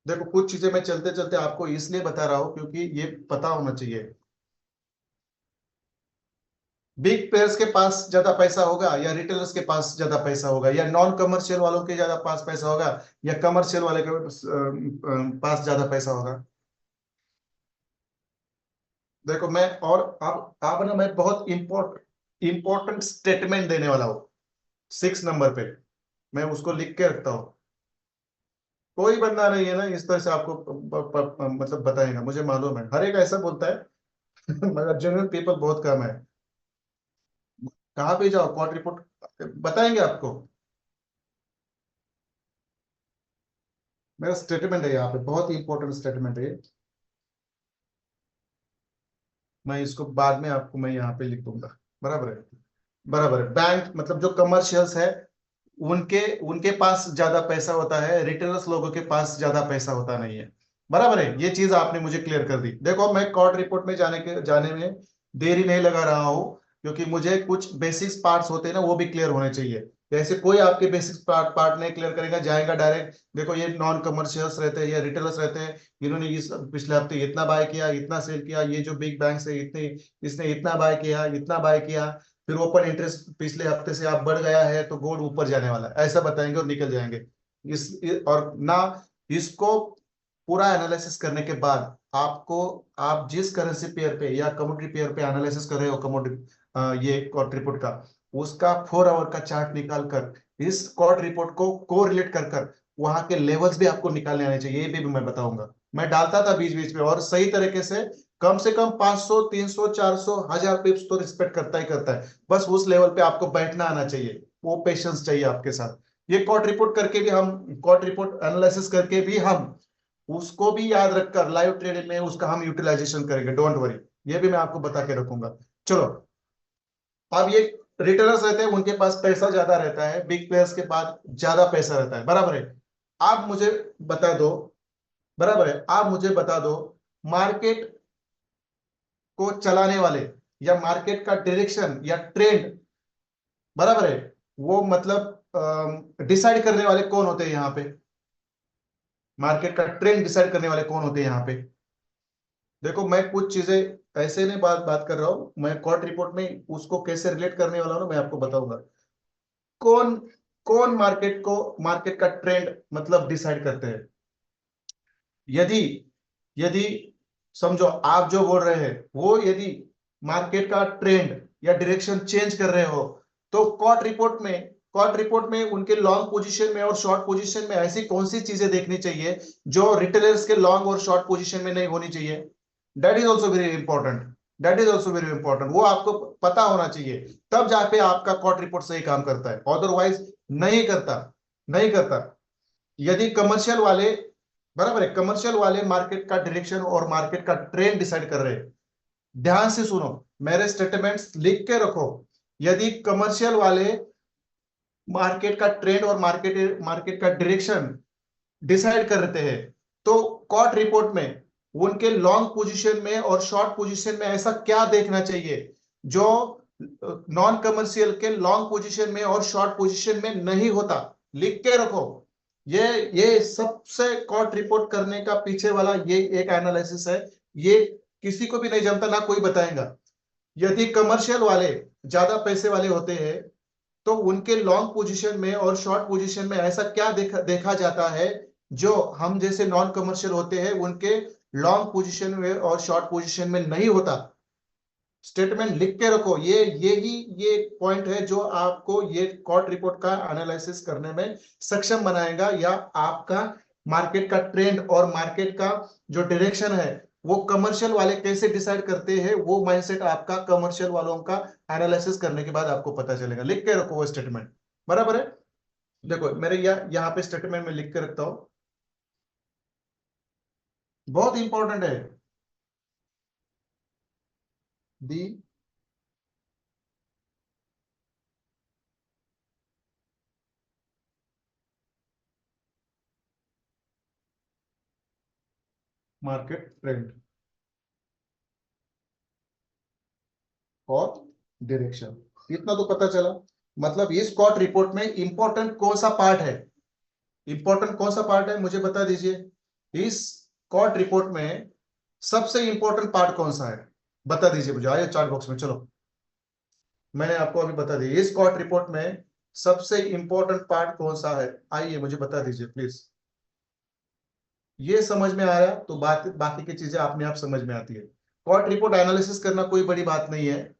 देखो कुछ चीजें मैं चलते चलते आपको इसलिए बता रहा हूं क्योंकि ये पता होना चाहिए। बिग प्लेयर्स के पास ज्यादा पैसा होगा, या रिटेलर्स के पास ज्यादा पैसा होगा, या नॉन कमर्शियल वालों के ज्यादा पास पैसा होगा, या कमर्शियल वाले के पास ज्यादा पैसा होगा। देखो मैं, और अब ना मैं बहुत इंपॉर्टेंट स्टेटमेंट देने वाला हूँ, 6 नंबर पे, मैं उसको लिख के रखता हूँ। कोई बंदा नहीं है ना इस तरह से आपको मतलब बताएगा, मुझे मालूम है हर एक ऐसा बोलता है मगर जनरल पीपल बहुत कम है। कहाँ पे जाओ, कोर्ट रिपोर्ट बताएंगे आपको, मेरा स्टेटमेंट है यहाँ पे, बहुत ही इंपॉर्टेंट स्टेटमेंट है ये। मैं इसको बाद में आपको मैं यहाँ पे लिख दूंगा, बराबर है, बराबर है। बैंक मतलब जो कमर्शियल्स है, उनके उनके पास ज्यादा पैसा होता है, रिटेलर्स लोगों के पास ज्यादा पैसा होता नहीं है, बराबर है। ये चीज आपने मुझे क्लियर कर दी। देखो मैं कोर्ट रिपोर्ट में जाने में देरी नहीं लगा रहा हूँ, क्योंकि मुझे कुछ बेसिक्स पार्ट्स होते हैं ना, वो भी क्लियर होने चाहिए। जैसे कोई आपके बेसिक्स पार्ट नहीं क्लियर करेगा, जाएगा डायरेक्ट, देखो ये नॉन कमर्शियल्स रहते हैं या रिटेलर्स रहते हैं, इन्होंने इस पिछले हफ्ते इतना बाय किया, इतना सेल किया, ये जो बिग बैंक है इतने, इसने इतना बाय किया, इतना बाय किया, फिर ओपन इंटरेस्ट पिछले हफ्ते से आप बढ़ गया है तो गोल्ड ऊपर जाने वाला है, ऐसा बताएंगे और निकल जाएंगे। और ना, इसको पूरा एनालिसिस करने के बाद आपको, आप जिस करेंसी पेयर पे या कमोडिटी पेयर पे एनालिसिस कर रहे हो, कमोडिटी ये कॉर्ट रिपोर्ट का, उसका 4 आवर का चार्ट निकाल कर इस कॉर्ट रिपोर्ट को कोरिलेट कर कर वहां के लेवल्स भी आपको निकालने आने चाहिए, ये भी मैं बताऊंगा। मैं डालता था बीच बीच में, और सही तरीके से कम 500 300 400 1000 पिप्स तो रिस्पेक्ट करता ही करता है, बस उस लेवल पे आपको बैठना आना चाहिए, वो पेशेंस चाहिए आपके साथ। ये कोर्ट रिपोर्ट करके भी हम, कोर्ट रिपोर्ट एनालिसिस करके भी हम उसको भी याद रखकर लाइव ट्रेडिंग में उसका हम यूटिलाइजेशन करेंगे, डोंट वरी, ये भी मैं आपको बता के रखूंगा। चलो, अब ये रिटेलर्स रहते हैं, उनके पास पैसा ज्यादा रहता है, बिग प्लेयर्स के पास ज्यादा पैसा रहता है, बराबर है। आप मुझे बता दो, बराबर है, आप मुझे बता दो, मार्केट को चलाने वाले या मार्केट का डायरेक्शन या ट्रेंड, बराबर है, वो मतलब डिसाइड करने वाले कौन होते हैं यहाँ पे, मार्केट का ट्रेंड डिसाइड करने वाले कौन होते हैं यहाँ पे। देखो मैं कुछ चीजें ऐसे नहीं बात बात कर रहा हूं, मैं कोर्ट रिपोर्ट में उसको कैसे रिलेट करने वाला हूं ना, मैं आपको बताऊंगा। कौन कौन मार्केट को, मार्केट का ट्रेंड मतलब डिसाइड करते हैं। यदि यदि समझो आप जो बोल रहे हैं वो, यदि मार्केट का ट्रेंड या डायरेक्शन चेंज कर रहे हो, तो कोर्ट रिपोर्ट में उनके लॉन्ग पोजीशन में और शॉर्ट पोजीशन में ऐसी कौन सी चीजें देखनी चाहिए जो रिटेलर्स के लॉन्ग और शॉर्ट पोजीशन में नहीं होनी चाहिए। That is also very important, that is also very important, वो आपको पता होना चाहिए, तब जाके आपका कोर्ट रिपोर्ट सही काम करता है, अदरवाइज नहीं करता, नहीं करता। यदि कमर्शियल वाले, बराबर है, कमर्शियल वाले मार्केट का डायरेक्शन और मार्केट का ट्रेंड डिसाइड कर रहे हैं, ध्यान से सुनो, मेरे स्टेटमेंट्स लिख के रखो। यदि कमर्शियल वाले मार्केट का ट्रेंड और मार्केट मार्केट का डायरेक्शन डिसाइड करते हैं, तो कोर्ट रिपोर्ट में उनके लॉन्ग पोजीशन में और शॉर्ट पोजीशन में ऐसा क्या देखना चाहिए जो नॉन कमर्शियल के लॉन्ग पोजीशन में और शॉर्ट पोजीशन में नहीं होता, लिख के रखो। ये सबसे कोर्ट रिपोर्ट करने का पीछे वाला ये एक एनालिसिस है, ये किसी को भी नहीं जमता, ना कोई बताएगा। यदि कमर्शियल वाले ज्यादा पैसे वाले होते हैं तो उनके लॉन्ग पोजीशन में और शॉर्ट पोजीशन में ऐसा क्या देखा जाता है जो हम जैसे नॉन कमर्शियल होते हैं उनके लॉन्ग पोजीशन में और शॉर्ट पोजीशन में नहीं होता। स्टेटमेंट लिख के रखो, ये पॉइंट है जो आपको ये कॉट रिपोर्ट का एनालिसिस करने में सक्षम बनाएगा, या आपका मार्केट का ट्रेंड और मार्केट का जो डायरेक्शन है वो कमर्शियल वाले कैसे डिसाइड करते हैं, वो माइंडसेट आपका कमर्शियल वालों का एनालिसिस करने के बाद आपको पता चलेगा। लिख के रखो वो स्टेटमेंट, बराबर है। देखो मेरे यहाँ पे स्टेटमेंट में लिख के रखता हूं, बहुत इंपॉर्टेंट है। दी मार्केट ट्रेंड और डायरेक्शन, इतना तो पता चला। मतलब इस कॉट रिपोर्ट में इंपॉर्टेंट कौन सा पार्ट है, इंपॉर्टेंट कौन सा पार्ट है मुझे बता दीजिए। इस कॉट रिपोर्ट में सबसे इंपॉर्टेंट पार्ट कौन सा है, बता दीजिए मुझे, आइए चैट बॉक्स में। चलो मैंने आपको अभी बता दिया, इस कॉट रिपोर्ट में सबसे इंपॉर्टेंट पार्ट कौन सा है, आइए मुझे बता दीजिए प्लीज। ये समझ में आया तो बात बाकी की चीजें अपने आप समझ में आती है। कॉट रिपोर्ट एनालिसिस करना कोई बड़ी बात नहीं है,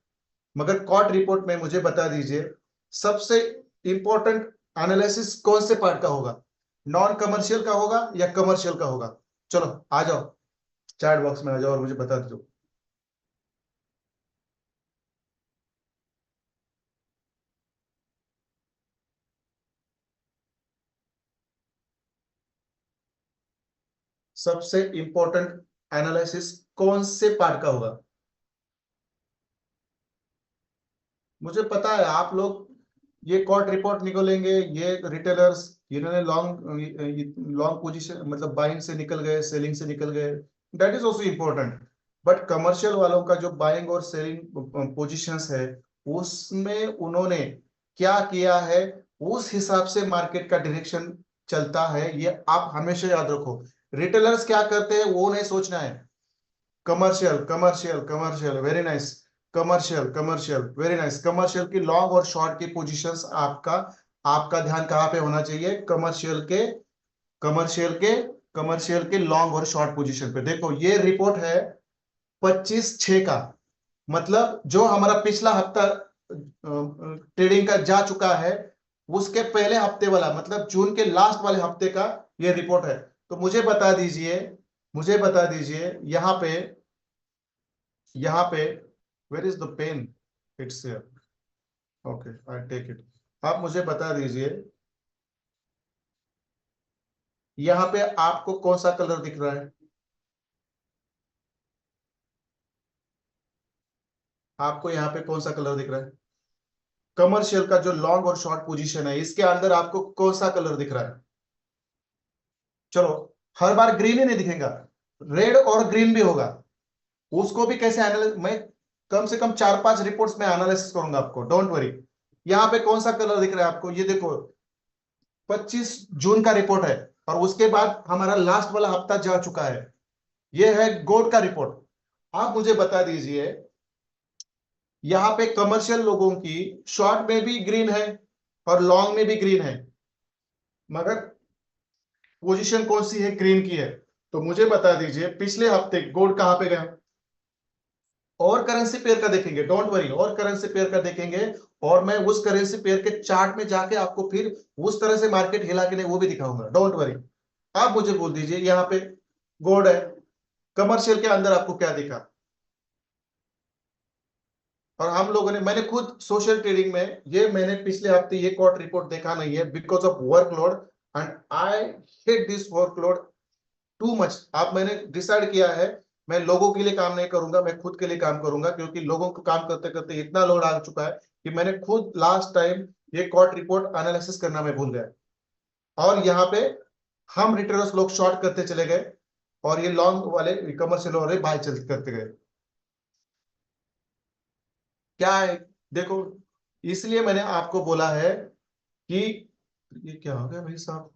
मगर कॉट रिपोर्ट में मुझे बता दीजिए सबसे इंपॉर्टेंट एनालिसिस कौन से पार्ट का होगा, नॉन कमर्शियल का होगा या कमर्शियल का होगा। चलो आ जाओ, चैट बॉक्स में आ जाओ और मुझे बता दो। सबसे इंपॉर्टेंट एनालिसिस कौन से पार्ट का होगा। मुझे पता है आप लोग ये कॉट रिपोर्ट निकलेंगे, ये रिटेलर्स इन्होंने लॉन्ग लॉन्ग पोजीशन मतलब बाइंग से निकल गए, सेलिंग से निकल गए, that is also important. But commercial वालों का जो बाइंग और सेलिंग पोजीशंस है उसमें उन्होंने क्या किया है, उस हिसाब से मार्केट का डायरेक्शन चलता है, ये आप हमेशा याद रखो। रिटेलर्स क्या करते हैं वो नहीं सोचना है। Commercial commercial commercial very nice, commercial commercial very nice. Commercial की लॉन्ग और शॉर्ट की पोजीशंस आपका आपका ध्यान कहाँ पे होना चाहिए, कमर्शियल के कमर्शियल के लॉन्ग और शॉर्ट पोजीशन पे। देखो ये रिपोर्ट है 25/6 का, मतलब जो हमारा पिछला हफ्ता ट्रेडिंग का जा चुका है उसके पहले हफ्ते वाला, मतलब जून के लास्ट वाले हफ्ते का ये रिपोर्ट है। तो मुझे बता दीजिए यहाँ पे where is the pen, it's here, okay I take it. आप मुझे बता दीजिए यहाँ पे आपको कौन सा कलर दिख रहा है, आपको यहाँ पे कौन सा कलर दिख रहा है। कमर्शियल का जो लॉन्ग और शॉर्ट पोजीशन है इसके अंदर आपको कौन सा कलर दिख रहा है। चलो हर बार ग्रीन ही नहीं दिखेगा, रेड और ग्रीन भी होगा। उसको भी कैसे एनालिस, मैं कम से कम 4-5 रिपोर्ट्स में एनालिसिस करूंगा आपको, डोंट वरी। यहाँ पे कौन सा कलर दिख रहा है आपको, ये देखो 25 जून का रिपोर्ट है और उसके बाद हमारा लास्ट वाला हफ्ता जा चुका है, ये है गोल्ड का रिपोर्ट। आप मुझे बता दीजिए यहाँ पे कमर्शियल लोगों की शॉर्ट में भी ग्रीन है और लॉन्ग में भी ग्रीन है, मगर पोजीशन कौन सी है, ग्रीन की है। तो मुझे बता दीजिए पिछले हफ्ते गोल्ड कहां पे गया, और करेंसी पेयर का देखेंगे, डोंट वरी, और करेंसी पेयर का देखेंगे। और मैं उस करेंसी पेयर के चार्ट में जाके आपको फिर उस तरह से मार्केट हिला के नहीं वो भी दिखाऊंगा, डोंट वरी। आप मुझे बोल दीजिए यहाँ पे गोल्ड है, कमर्शियल के अंदर आपको क्या दिखा। और हम लोगों ने, मैंने खुद सोशल ट्रेडिंग में ये मैंने पिछले हफ्ते ये कॉट रिपोर्ट देखा नहीं है because of workload, and I hate this workload too much. आप मैंने डिसाइड किया है मैं लोगों के लिए काम नहीं करूंगा, मैं खुद के लिए काम करूंगा, क्योंकि लोगों को काम करते करते इतना लोड आ चुका है कि मैंने खुद लास्ट टाइम ये कॉट रिपोर्ट एनालिसिस करना मैं भूल गया। और यहाँ पे हम रिटेलर्स लोग शॉर्ट करते चले गए और ये लॉन्ग वाले कमर्शियल वाले बाय चल करते गए। क्या है, देखो इसलिए मैंने आपको बोला है कि ये क्या हो गया भाई साहब,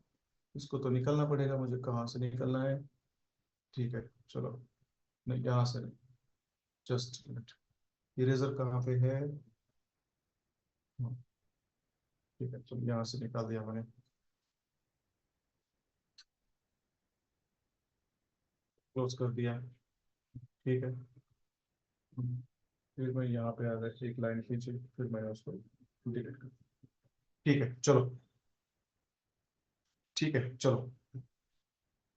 इसको तो निकलना पड़ेगा मुझे, कहाँ से निकलना है। ठीक है चलो, नहीं यहाँ से नहीं। जस्ट मिनट, इरेजर कहाँ पे है? हाँ, ठीक है, चलो यहाँ से निकाल दिया मैंने, क्लोज कर दिया। ठीक है, फिर मैं यहाँ पे आ गया एक लाइन पीछे, फिर मैंने उसको डिलीट कर, ठीक है चलो, ठीक है चलो।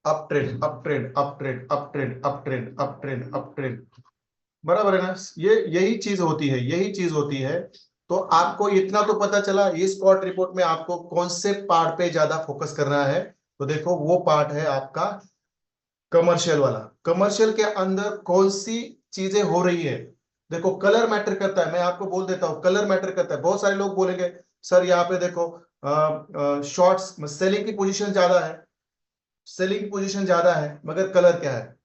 Up trend, up trend, up trend, up trend, up trend, up trend, up trend, बराबर है ना? ये यही चीज होती है, यही चीज होती है। तो आपको इतना तो पता चला इस स्पॉट रिपोर्ट में आपको कौन से पार्ट पे ज्यादा फोकस करना है। तो देखो वो पार्ट है आपका कमर्शियल वाला। कमर्शियल के अंदर कौन सी चीजें हो रही है, देखो कलर मैटर करता है, मैं आपको बोल देता हूं कलर मैटर करता है। बहुत सारे लोग बोलेंगे सर यहाँ पे देखो शॉर्ट्स सेलिंग की पोजीशन ज्यादा है, सेलिंग पोजीशन ज्यादा है, मगर कलर क्या है?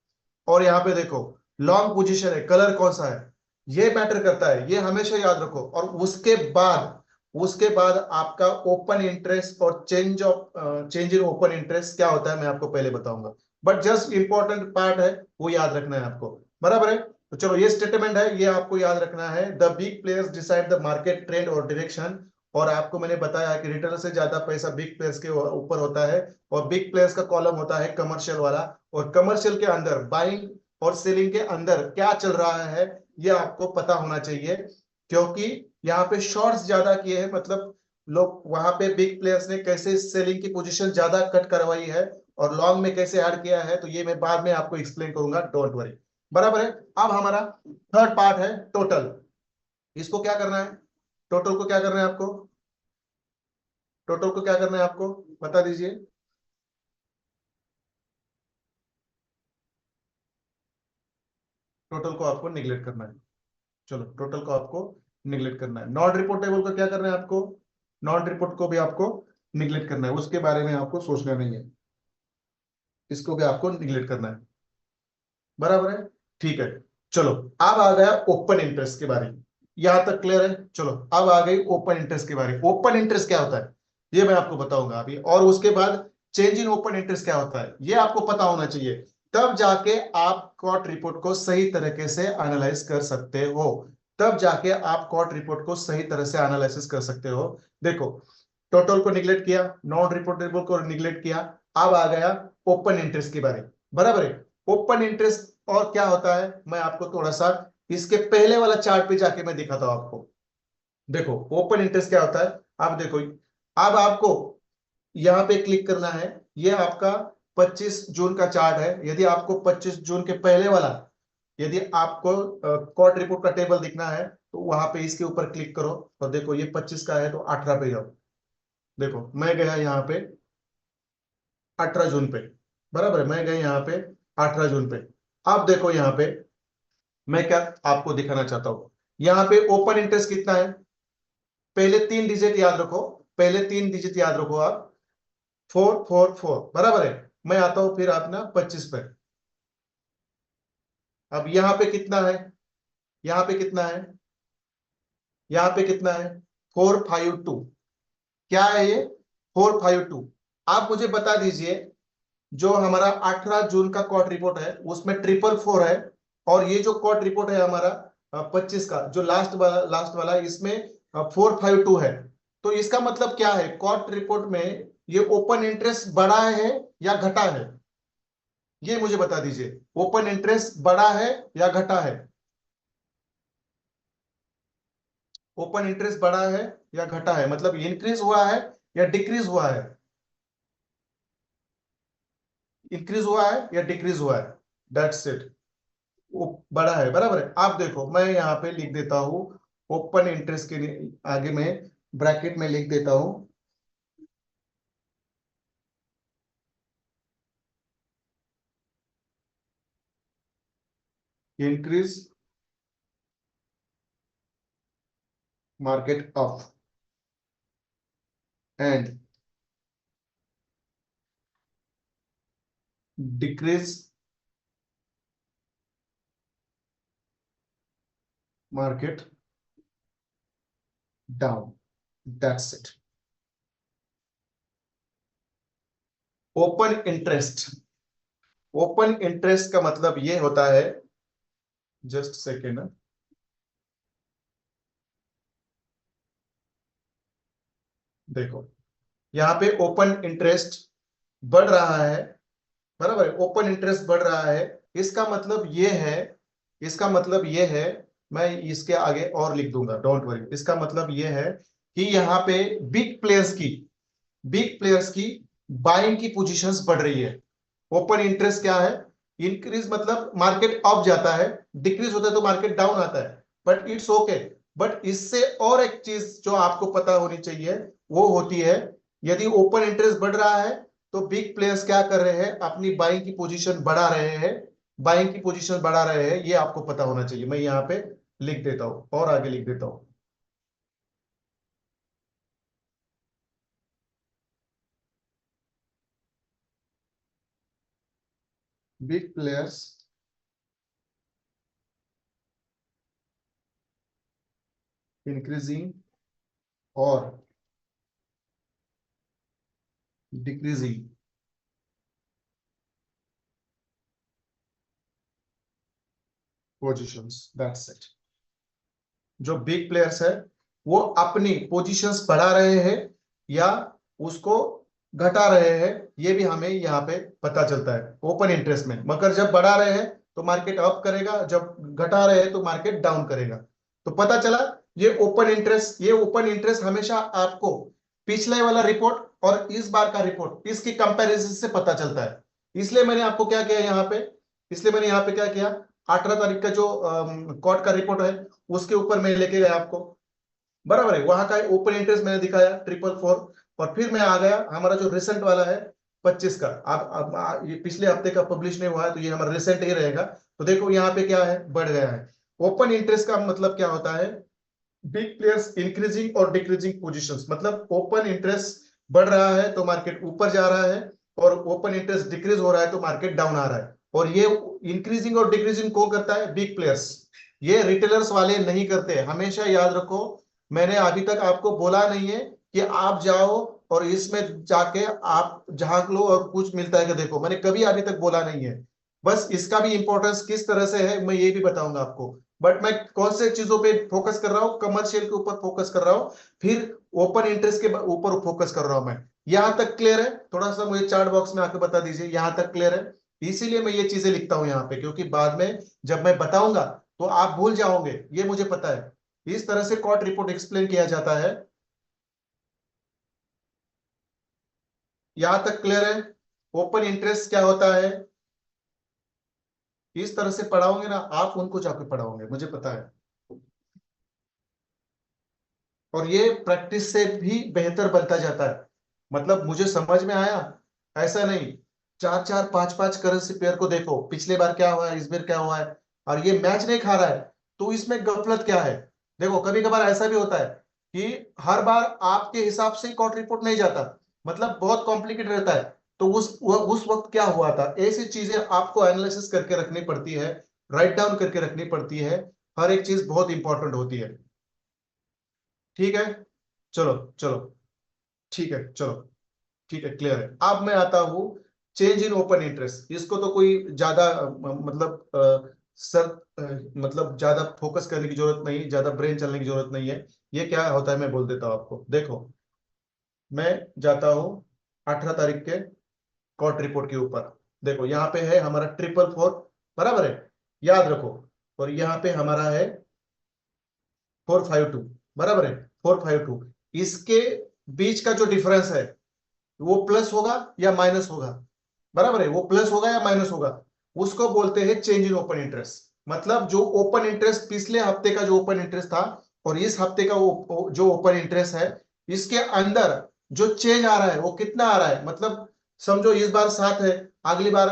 और यहाँ पे देखो लॉन्ग पोजीशन है, कलर कौन सा है? ये मैटर करता है, ये हमेशा याद रखो। और उसके बाद आपका ओपन इंटरेस्ट और चेंज इन ओपन इंटरेस्ट क्या होता है मैं आपको पहले बताऊंगा। बट जस्ट इंपॉर्टेंट पार्ट है, वो याद रखना है आपको, बराबर है? तो चलो ये स्टेटमेंट है, ये आपको याद रखना है। The big players decide the market trend और डायरेक्शन। और आपको मैंने बताया कि रिटेलर से ज्यादा पैसा बिग प्लेयर्स के ऊपर होता है, और बिग प्लेयर्स का कॉलम होता है कमर्शियल वाला। और कमर्शियल के अंदर बाइंग और सेलिंग के अंदर क्या चल रहा है ये आपको पता होना चाहिए। क्योंकि यहाँ पे शॉर्ट्स ज्यादा किए हैं, मतलब लोग वहां पे बिग प्लेयर्स ने कैसे सेलिंग की पोजीशन ज्यादा कट करवाई है और लॉन्ग में कैसे ऐड किया है, तो ये मैं बाद में आपको एक्सप्लेन करूंगा, डोंट वरी, बराबर है? अब हमारा थर्ड पार्ट है टोटल। इसको क्या करना है? टोटल को क्या करना है आपको? टोटल को क्या करना है आपको, बता दीजिए। टोटल को आपको निगलेक्ट करना है। चलो टोटल को आपको निगलेक्ट करना है। नॉन रिपोर्टेबल को क्या करना है आपको? नॉन रिपोर्ट को भी आपको निगलेक्ट करना है, उसके बारे में आपको सोचना नहीं है, इसको भी आपको निगलेक्ट करना है, बराबर है? ठीक है, चलो अब आ गया ओपन इंटरेस्ट के बारे में। यहां तक क्लियर है? चलो अब आ गई ओपन इंटरेस्ट के बारे में। ओपन इंटरेस्ट क्या होता है ये मैं आपको बताऊंगा अभी, और उसके बाद चेंज इन ओपन इंटरेस्ट क्या होता है ये आपको पता होना चाहिए। तब जाके आप कॉट रिपोर्ट को सही तरीके से एनालाइज कर सकते हो, तब जाके आप कॉट रिपोर्ट को सही तरह से एनालिसिस कर सकते हो। देखो टोटल को निगलेक्ट किया, नॉन रिपोर्टेबल को निगलेक्ट किया, अब आ गया ओपन इंटरेस्ट के बारे में, बराबर है? ओपन इंटरेस्ट और क्या होता है मैं आपको थोड़ा सा इसके पहले वाला चार्ट पे जाके मैं दिखाता हूं आपको। देखो ओपन इंटरेस्ट क्या होता है, अब देखो, अब आपको यहां पे क्लिक करना है। ये आपका 25 जून का चार्ट है। यदि आपको 25 जून के पहले वाला, यदि आपको कॉट रिपोर्ट का टेबल दिखना है तो वहां पे इसके ऊपर क्लिक करो, और देखो ये 25 का है तो 18 पे जाओ। देखो मैं गया यहाँ पे 18 जून पे, बराबर है? मैं गया यहाँ पे 18 जून पे। अब देखो यहाँ पे मैं क्या आपको दिखाना चाहता हूं, यहाँ पे ओपन इंटरेस्ट कितना है? पहले तीन डिजिट याद रखो, पहले तीन डिजिट याद रखो आप, 444, बराबर है? मैं आता हूं फिर अपना 25 पे। अब यहाँ पे कितना है? यहाँ पे कितना है? यहाँ पे कितना है? 452। क्या है ये? 452। आप मुझे बता दीजिए, जो हमारा 18 जून का कॉट रिपोर्ट है उसमें 444 है, और ये जो कॉट रिपोर्ट है हमारा 25 का जो लास्ट वाला इसमें 452 है। तो इसका मतलब क्या है, कॉट रिपोर्ट में ये ओपन इंटरेस्ट बढ़ा है या घटा है? ये मुझे बता दीजिए, ओपन इंटरेस्ट बढ़ा है या घटा है? ओपन इंटरेस्ट बढ़ा है या घटा है, मतलब इंक्रीज हुआ है या डिक्रीज हुआ है? इंक्रीज हुआ है या डिक्रीज हुआ है? दैट्स इट, वो बड़ा है, बराबर है? आप देखो मैं यहाँ पे लिख देता हूँ ओपन इंटरेस्ट के आगे में ब्रैकेट में लिख देता हूँ increase market of and decrease market down, that's it. Open interest, open interest का मतलब ये होता है जस्ट सेकेंड। देखो यहाँ पे ओपन इंटरेस्ट बढ़ रहा है, बराबर, ओपन इंटरेस्ट बढ़ रहा है। इसका मतलब ये है, इसका मतलब ये है, मैं इसके आगे और लिख दूंगा, डोंट वरी। इसका मतलब ये है कि यहाँ पे बिग प्लेयर्स की, बिग प्लेयर्स की बाइंग की पोजीशंस बढ़ रही है। ओपन इंटरेस्ट क्या है? इंक्रीज मतलब मार्केट अप जाता है, डिक्रीज होता है तो मार्केट डाउन आता है, बट इट्स ओके। बट इससे और एक चीज जो आपको पता होनी चाहिए वो होती है, यदि ओपन इंटरेस्ट बढ़ रहा है तो बिग प्लेयर्स क्या कर रहे हैं, अपनी बाइंग की पोजीशन बढ़ा रहे हैं, बाइंग की पोजीशन बढ़ा रहे हैं, ये आपको पता होना चाहिए। मैं यहाँ पे लिख देता हूं और आगे लिख देता हूं। बिग प्लेयर्स इंक्रीजिंग और डिक्रीजिंग पोजीशंस, दैट्स इट। जो बिग प्लेयर्स है वो अपनी पोजीशंस बढ़ा रहे हैं या उसको घटा रहे हैं, ये भी हमें यहाँ पे पता चलता है ओपन इंटरेस्ट में। मगर जब बढ़ा रहे हैं तो मार्केट अप करेगा, जब घटा रहे हैं तो मार्केट डाउन करेगा। तो पता चला ये ओपन इंटरेस्ट, ये ओपन इंटरेस्ट हमेशा आपको पिछले वाला रिपोर्ट और इस बार का रिपोर्ट, इसकी कंपैरिजन से पता चलता है। इसलिए मैंने आपको क्या किया यहाँ पे, इसलिए मैंने यहाँ पे क्या किया, 18 तारीख का जो कोर्ट का रिपोर्ट है उसके ऊपर मैं लेके गया आपको, बराबर है। वहां का ओपन इंटरेस्ट मैंने दिखाया 444, और फिर मैं आ गया हमारा जो रिसेंट वाला है 25 का। अब ये पिछले हफ्ते का पब्लिश नहीं हुआ है तो ये हमारा रिसेंट ही रहेगा। तो देखो यहाँ पे क्या है, बढ़ गया है। ओपन इंटरेस्ट का मतलब क्या होता है, बिग प्लेयर्स इंक्रीजिंग और डिक्रीजिंग पोजीशंस, मतलब ओपन इंटरेस्ट बढ़ रहा है तो मार्केट ऊपर जा रहा है, और ओपन इंटरेस्ट डिक्रीज हो रहा है तो मार्केट डाउन आ रहा है। और ये इंक्रीजिंग और डिक्रीजिंग कौन करता है? Big players. ये रिटेलर्स वाले नहीं करते, हमेशा याद रखो। मैंने अभी तक आपको बोला नहीं है कि आप जाओ और इसमें जाके आप झांक लो और कुछ मिलता है कि देखो, मैंने कभी अभी तक बोला नहीं है। बस इसका भी इंपॉर्टेंस किस तरह से है मैं ये भी बताऊंगा आपको। बट मैं कौन से चीजों पे फोकस कर रहा हूँ, कमर्शियल के ऊपर फोकस कर रहा हूँ, फिर ओपन इंटरेस्ट के ऊपर फोकस कर रहा हूं मैं। यहां तक क्लियर है? थोड़ा सा मुझे चार्ट बॉक्स में आके बता दीजिए यहां तक क्लियर है? इसीलिए मैं ये चीजें लिखता हूं यहाँ पे, क्योंकि बाद में जब मैं बताऊंगा तो आप भूल जाओगे, ये मुझे पता है। इस तरह से कॉर्ट रिपोर्ट एक्सप्लेन किया जाता है। यहां तक क्लियर है? ओपन इंटरेस्ट क्या होता है, इस तरह से पढ़ाओगे ना आप, उनको जाके पढ़ाओगे, मुझे पता है। और ये प्रैक्टिस से भी बेहतर बनता जाता है। मतलब मुझे समझ में आया, ऐसा नहीं, चार चार पांच पांच करेंसी पेयर को देखो, पिछले बार क्या हुआ है, इस बार क्या हुआ है, और ये मैच नहीं खा रहा है, तो इसमें गफलत क्या है? देखो कभी कभार ऐसा भी होता है कि हर बार आपके हिसाब से कॉट रिपोर्ट नहीं जाता, मतलब बहुत कॉम्प्लिकेटेड रहता है। तो उस वक्त क्या हुआ था, ऐसी चीजें आपको एनालिसिस करके रखनी पड़ती है, राइट डाउन करके रखनी पड़ती है। हर एक चीज बहुत इंपॉर्टेंट होती है। ठीक है, चलो चलो, ठीक है चलो, ठीक है क्लियर है। अब मैं आता हूं चेंज इन ओपन इंटरेस्ट। इसको तो कोई ज्यादा मतलब सर मतलब ज्यादा फोकस करने की जरूरत नहीं, ज्यादा ब्रेन चलने की जरूरत नहीं है। ये क्या होता है मैं बोल देता हूं आपको। देखो मैं जाता हूं 18 तारीख के कॉर्ट रिपोर्ट के ऊपर। देखो यहाँ पे है हमारा 444, बराबर है, याद रखो। और यहाँ पे हमारा है 452, बराबर है, 452। इसके बीच का जो डिफरेंस है वो प्लस होगा या माइनस होगा, बराबर है, वो प्लस होगा या माइनस होगा, उसको बोलते हैं चेंज इन ओपन इंटरेस्ट। मतलब जो ओपन इंटरेस्ट पिछले हफ्ते का जो ओपन इंटरेस्ट था और इस हफ्ते का जो ओपन इंटरेस्ट है, इसके अंदर जो चेंज आ रहा है वो कितना आ रहा है। मतलब समझो इस बार 7 है, अगली बार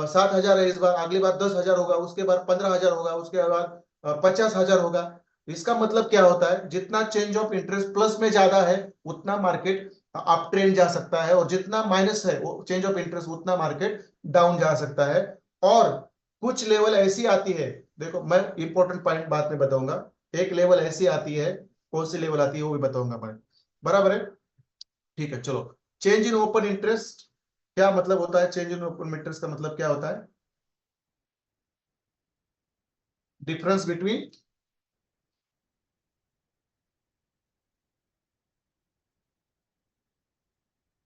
7,000 है, इस बार अगली बार 10,000 होगा, उसके बाद 15,000 होगा, उसके बाद 50,000 होगा। इसका मतलब क्या होता है, जितना चेंज ऑफ इंटरेस्ट प्लस में ज्यादा है उतना मार्केट अप ट्रेंड जा सकता है, और जितना माइनस है वो चेंज ऑफ इंटरेस्ट उतना मार्केट डाउन जा सकता है। और कुछ लेवल ऐसी आती है, देखो मैं इंपॉर्टेंट पॉइंट बाद में बताऊंगा, एक लेवल ऐसी आती है, कौन सी लेवल आती है वो भी बताऊंगा मैं, बराबर है। ठीक है चलो, चेंज इन ओपन इंटरेस्ट क्या मतलब होता है, चेंज इन ओपन इंटरेस्ट का मतलब क्या होता है? Difference between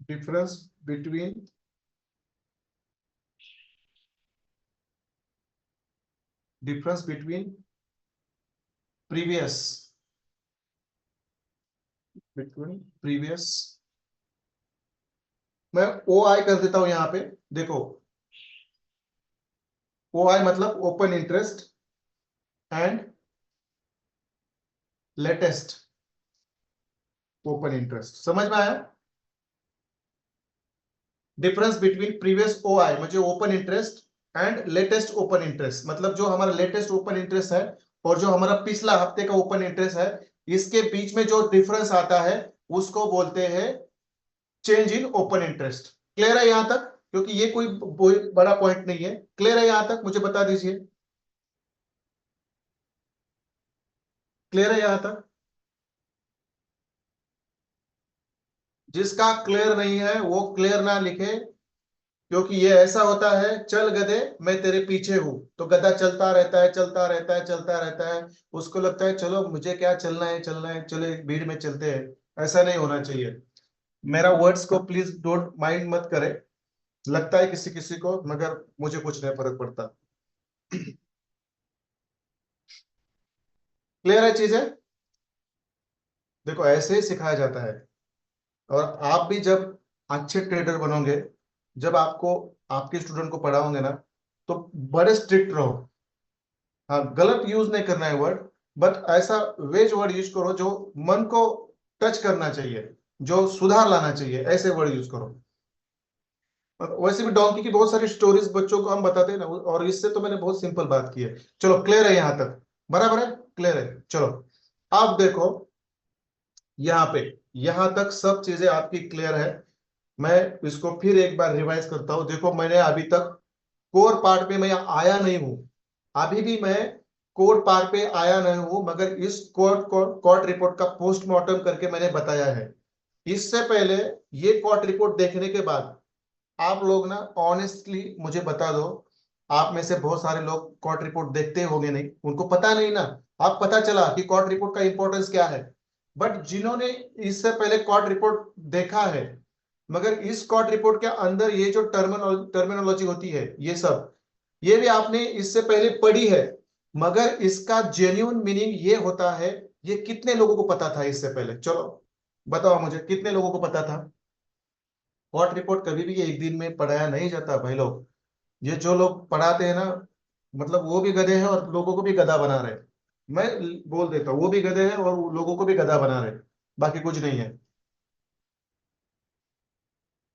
difference between difference between previous previous मैं ओ आई कर देता हूं यहां पे। देखो, ओ आई मतलब open interest and latest open interest. समझ में आया? डिफरेंस बिटवीन प्रीवियस ओ आई मुझे open interest and latest open interest, मतलब जो हमारा लेटेस्ट ओपन इंटरेस्ट है और जो हमारा पिछला हफ्ते का ओपन इंटरेस्ट है, इसके बीच में जो डिफरेंस आता है उसको बोलते हैं change in open interest. Clear है यहां तक? क्योंकि ये कोई बड़ा पॉइंट नहीं है। क्लियर है यहां तक? मुझे बता दीजिए, क्लियर है यहां तक? जिसका क्लियर नहीं है वो क्लियर ना लिखे, क्योंकि ये ऐसा होता है, चल गधे मैं तेरे पीछे हूं, तो गधा चलता रहता है चलता रहता है चलता रहता है, उसको लगता है चलो मुझे क्या चलना है चलो एक भीड़ में चलते हैं। ऐसा नहीं होना चाहिए। मेरा वर्ड्स को प्लीज डोंट माइंड मत करे, लगता है किसी किसी को, मगर मुझे कुछ नहीं फर्क पड़ता। क्लियर है चीजें? देखो ऐसे ही सिखाया जाता है। और आप भी जब अच्छे ट्रेडर बनोगे, जब आपको आपके स्टूडेंट को पढ़ाओगे ना, तो बड़े स्ट्रिक्ट रहो। हाँ, गलत यूज नहीं करना है वर्ड, बट ऐसा वेज वर्ड यूज करो जो मन को टच करना चाहिए, जो सुधार लाना चाहिए, ऐसे वर्ड यूज करो। और वैसे भी डोंकी की बहुत सारी स्टोरीज बच्चों को हम बताते हैं ना, और इससे तो मैंने बहुत सिंपल बात की है। चलो क्लियर है यहां तक? बराबर है? क्लियर है? चलो अब देखो, यहाँ पे यहां तक सब चीजें आपकी क्लियर है। मैं इसको फिर एक बार रिवाइज करता हूं। देखो मैंने अभी तक कोर पार्ट पे मैं आया नहीं हूं, अभी भी मैं कोर पार्ट पे आया नहीं हूं, मगर इस कोर्ट रिपोर्ट का पोस्टमार्टम करके मैंने बताया है। इससे पहले ये कोर्ट रिपोर्ट देखने के बाद आप लोग ना ऑनेस्टली मुझे बता दो, आप में से बहुत सारे लोग कोर्ट रिपोर्ट देखते होंगे, नहीं उनको पता नहीं ना। आप पता चला कि कोर्ट रिपोर्ट का इंपॉर्टेंस क्या है, बट जिन्होंने इससे पहले कोर्ट रिपोर्ट देखा है, मगर इस कोर्ट रिपोर्ट के अंदर ये जो टर्मिनोलॉजी होती है, ये सब ये भी आपने इससे पहले पढ़ी है, मगर इसका जेन्युइन मीनिंग ये होता है। ये कितने लोगों को पता था इससे पहले? चलो बताओ मुझे, कितने लोगों को पता था? कोर्ट रिपोर्ट कभी भी एक दिन में पढ़ाया नहीं जाता भाई लोग। ये जो लोग पढ़ाते हैं ना, मतलब वो भी गधे हैं और लोगों को भी गधा बना रहे हैं। मैं बोल देता हूँ, वो भी गधे हैं और लोगों को भी गधा बना रहे हैं, बाकी कुछ नहीं है।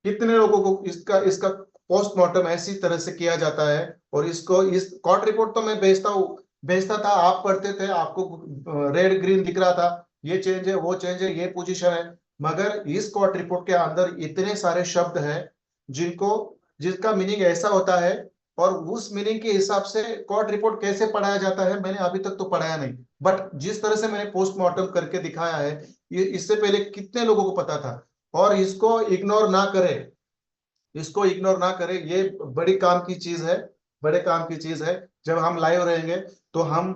कितने लोगों को इसका इसका पोस्टमार्टम ऐसी तरह से किया जाता है। और इसको इस कोर्ट रिपोर्ट तो मैं भेजता था, आप पढ़ते थे, आपको रेड ग्रीन दिख रहा था, ये चेंज है वो चेंज है ये पोजीशन है। मगर इस कोर्ट रिपोर्ट के अंदर इतने सारे शब्द हैं जिनको जिसका मीनिंग ऐसा होता है, और उस मीनिंग के हिसाब से कोर्ट रिपोर्ट कैसे पढ़ाया जाता है मैंने अभी तक तो पढ़ाया नहीं। बट जिस तरह से मैंने पोस्टमार्टम करके दिखाया है, ये इससे पहले कितने लोगों को पता था। और इसको इग्नोर ना करें, इसको इग्नोर ना करें, ये बड़ी काम की चीज है, बड़े काम की चीज है। जब हम लाइव रहेंगे तो हम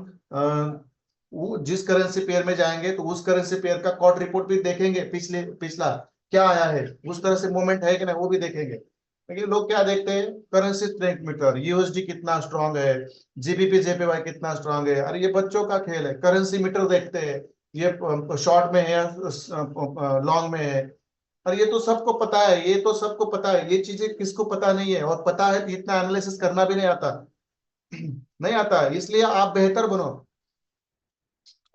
वो जिस करेंसी पेयर में जाएंगे तो उस करेंसी पेयर का कॉट रिपोर्ट भी देखेंगे, पिछला क्या आया है, उस तरह से मूवमेंट है कि नहीं वो भी देखेंगे। लेकिन लोग क्या देखते हैं? करेंसी स्ट्रेंथ मीटर, यूएसडी कितना स्ट्रांग है, जीबीपी जेपीवाई कितना स्ट्रांग है, अरे ये बच्चों का खेल है। करेंसी मीटर देखते हैं, ये शॉर्ट में है लॉन्ग में है। और ये तो सबको पता है, ये तो सबको पता है, ये चीजें किसको पता नहीं है? और पता है तो इतना एनालिसिस करना भी नहीं आता। नहीं आता है, इसलिए आप बेहतर बनो।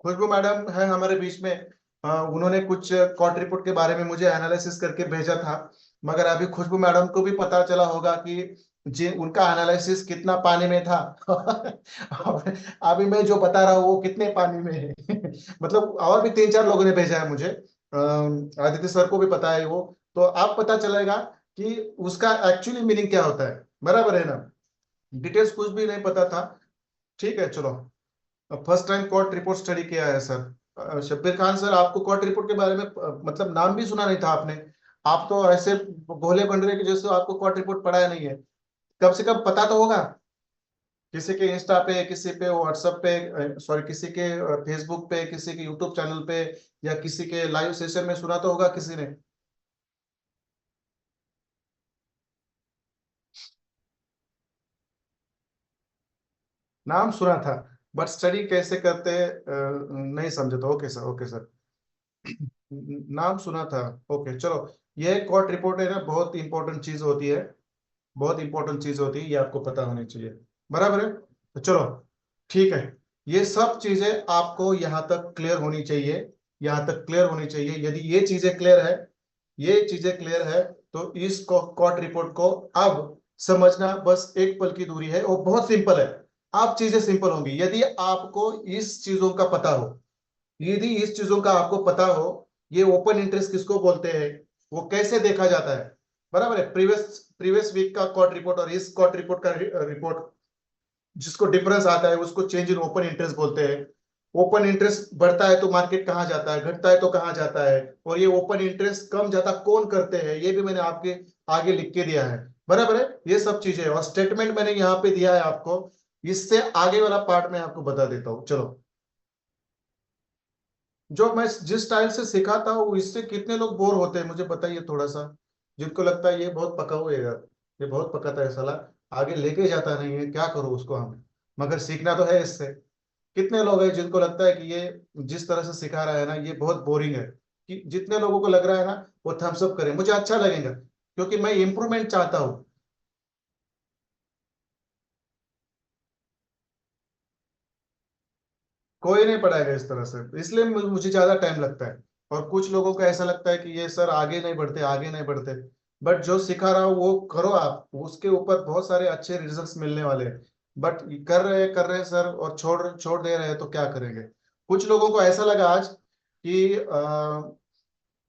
खुशबू मैडम है हमारे बीच में, उन्होंने कुछ कॉट रिपोर्ट के बारे में मुझे एनालिसिस करके भेजा था। मगर अभी खुशबू मैडम को भी पता चला होगा कि जी उनका एनालिसिस कितना पानी में था। और अभी मैं जो बता रहा हूँ वो कितने पानी में है। मतलब और भी तीन चार लोगों ने भेजा है मुझे, आदित्य सर को भी पता है वो। तो आप पता चलेगा कि उसका एक्चुअली मीनिंग क्या होता है। बराबर है ना? डिटेल्स कुछ भी नहीं पता था। ठीक है चलो, first time court report study किया है सर। शब्बीर खान सर, आपको कोर्ट रिपोर्ट के बारे में मतलब नाम भी सुना नहीं था आपने? आप तो ऐसे भोले बन रहे कि जैसे आपको कोर्ट रिपोर्ट पढ़ाया नहीं है। कम से कम पता तो होगा किसी के इंस्टा पे, किसी पे व्हाट्सएप पे, सॉरी किसी के फेसबुक पे, किसी के यूट्यूब चैनल पे, या किसी के लाइव सेशन में सुना तो होगा किसी ने। नाम सुना था, बट स्टडी कैसे करते हैं नहीं समझे तो। Okay sir, okay sir. नाम सुना था। ओके चलो, ये कोर्ट रिपोर्ट है ना, बहुत इंपॉर्टेंट चीज होती है, बहुत इंपॉर्टेंट चीज होती है, ये आपको पता होनी चाहिए। बराबर है, तो चलो ठीक है। ये सब चीजें आपको यहाँ तक क्लियर होनी चाहिए, यहाँ तक क्लियर होनी चाहिए। यदि ये चीजें क्लियर है, ये चीजें क्लियर है, तो इस कोर्ट रिपोर्ट को अब समझना बस एक पल की दूरी है, और बहुत सिंपल है। आप चीजें सिंपल होंगी यदि आपको इस चीजों का पता हो। यदि इस चीजों का आपको पता हो, ये ओपन इंटरेस्ट किसको बोलते हैं, वो कैसे देखा जाता है। बराबर है, प्रीवियस प्रीवियस वीक का कोर्ट रिपोर्ट और इस कोर्ट रिपोर्ट का रिपोर्ट, जिसको डिफरेंस आता है उसको चेंज इन ओपन इंटरेस्ट बोलते हैं। ओपन इंटरेस्ट बढ़ता है तो मार्केट कहाँ जाता है, घटता है तो कहाँ जाता है, और ये ओपन इंटरेस्ट कम ज्यादा कौन करते हैं, ये भी मैंने आपके आगे लिख के दिया है। बराबर है, ये सब चीजें, और स्टेटमेंट मैंने यहाँ पे दिया है आपको। इससे आगे वाला पार्ट मैं आपको बता देता हूँ, चलो। जो मैं जिस स्टाइल से सिखाता हूँ, इससे कितने लोग बोर होते हैं मुझे बताइए थोड़ा सा। जिनको लगता है ये बहुत पका हुआ है यार, ये बहुत पकाता है साला, आगे लेके जाता नहीं है, क्या करो उसको हम, मगर सीखना तो है इससे। कितने लोग हैं जिनको लगता है कि ये जिस तरह से सिखा रहा है ना, ये बहुत बोरिंग है। कि जितने लोगों को लग रहा है ना, वो थम्स अप करें, मुझे अच्छा लगेगा, क्योंकि मैं इंप्रूवमेंट चाहता हूँ। कोई नहीं पढ़ाएगा इस तरह से, इसलिए मुझे ज्यादा टाइम लगता है। और कुछ लोगों को ऐसा लगता है कि ये सर आगे नहीं बढ़ते, आगे नहीं बढ़ते। बट जो सिखा रहा हूँ वो करो आप, उसके ऊपर बहुत सारे अच्छे रिजल्ट्स मिलने वाले हैं। बट कर रहे हैं सर, और छोड़ छोड़ दे रहे हैं, तो क्या करेंगे। कुछ लोगों को ऐसा लगा आज कि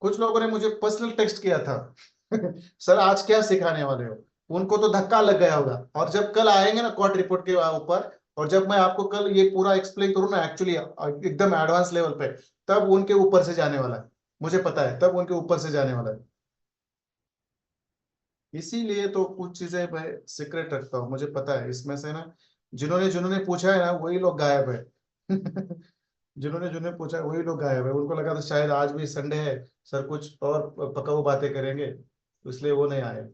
कुछ लोगों ने मुझे पर्सनल टेक्स्ट किया था सर आज क्या सिखाने वाले हो। उनको तो धक्का लग गया होगा, और जब कल आएंगे ना कोर्ट रिपोर्ट के ऊपर, और जब मैं आपको कल ये पूरा एक्सप्लेन करूँ ना, एक्चुअली एकदम एडवांस लेवल पे, तब उनके ऊपर से जाने वाला है। मुझे पता है, तब उनके ऊपर से जाने वाला है। इसीलिए तो कुछ चीजें मैं सीक्रेट रखता हूँ, मुझे पता है इसमें से ना, जिन्होंने जिन्होंने पूछा है ना वही लोग गायब है जिन्होंने जिन्होंने पूछा है वही लोग गायब है। उनको लगा था शायद आज भी संडे है, सर कुछ और पकाऊ बातें करेंगे, इसलिए वो नहीं आए।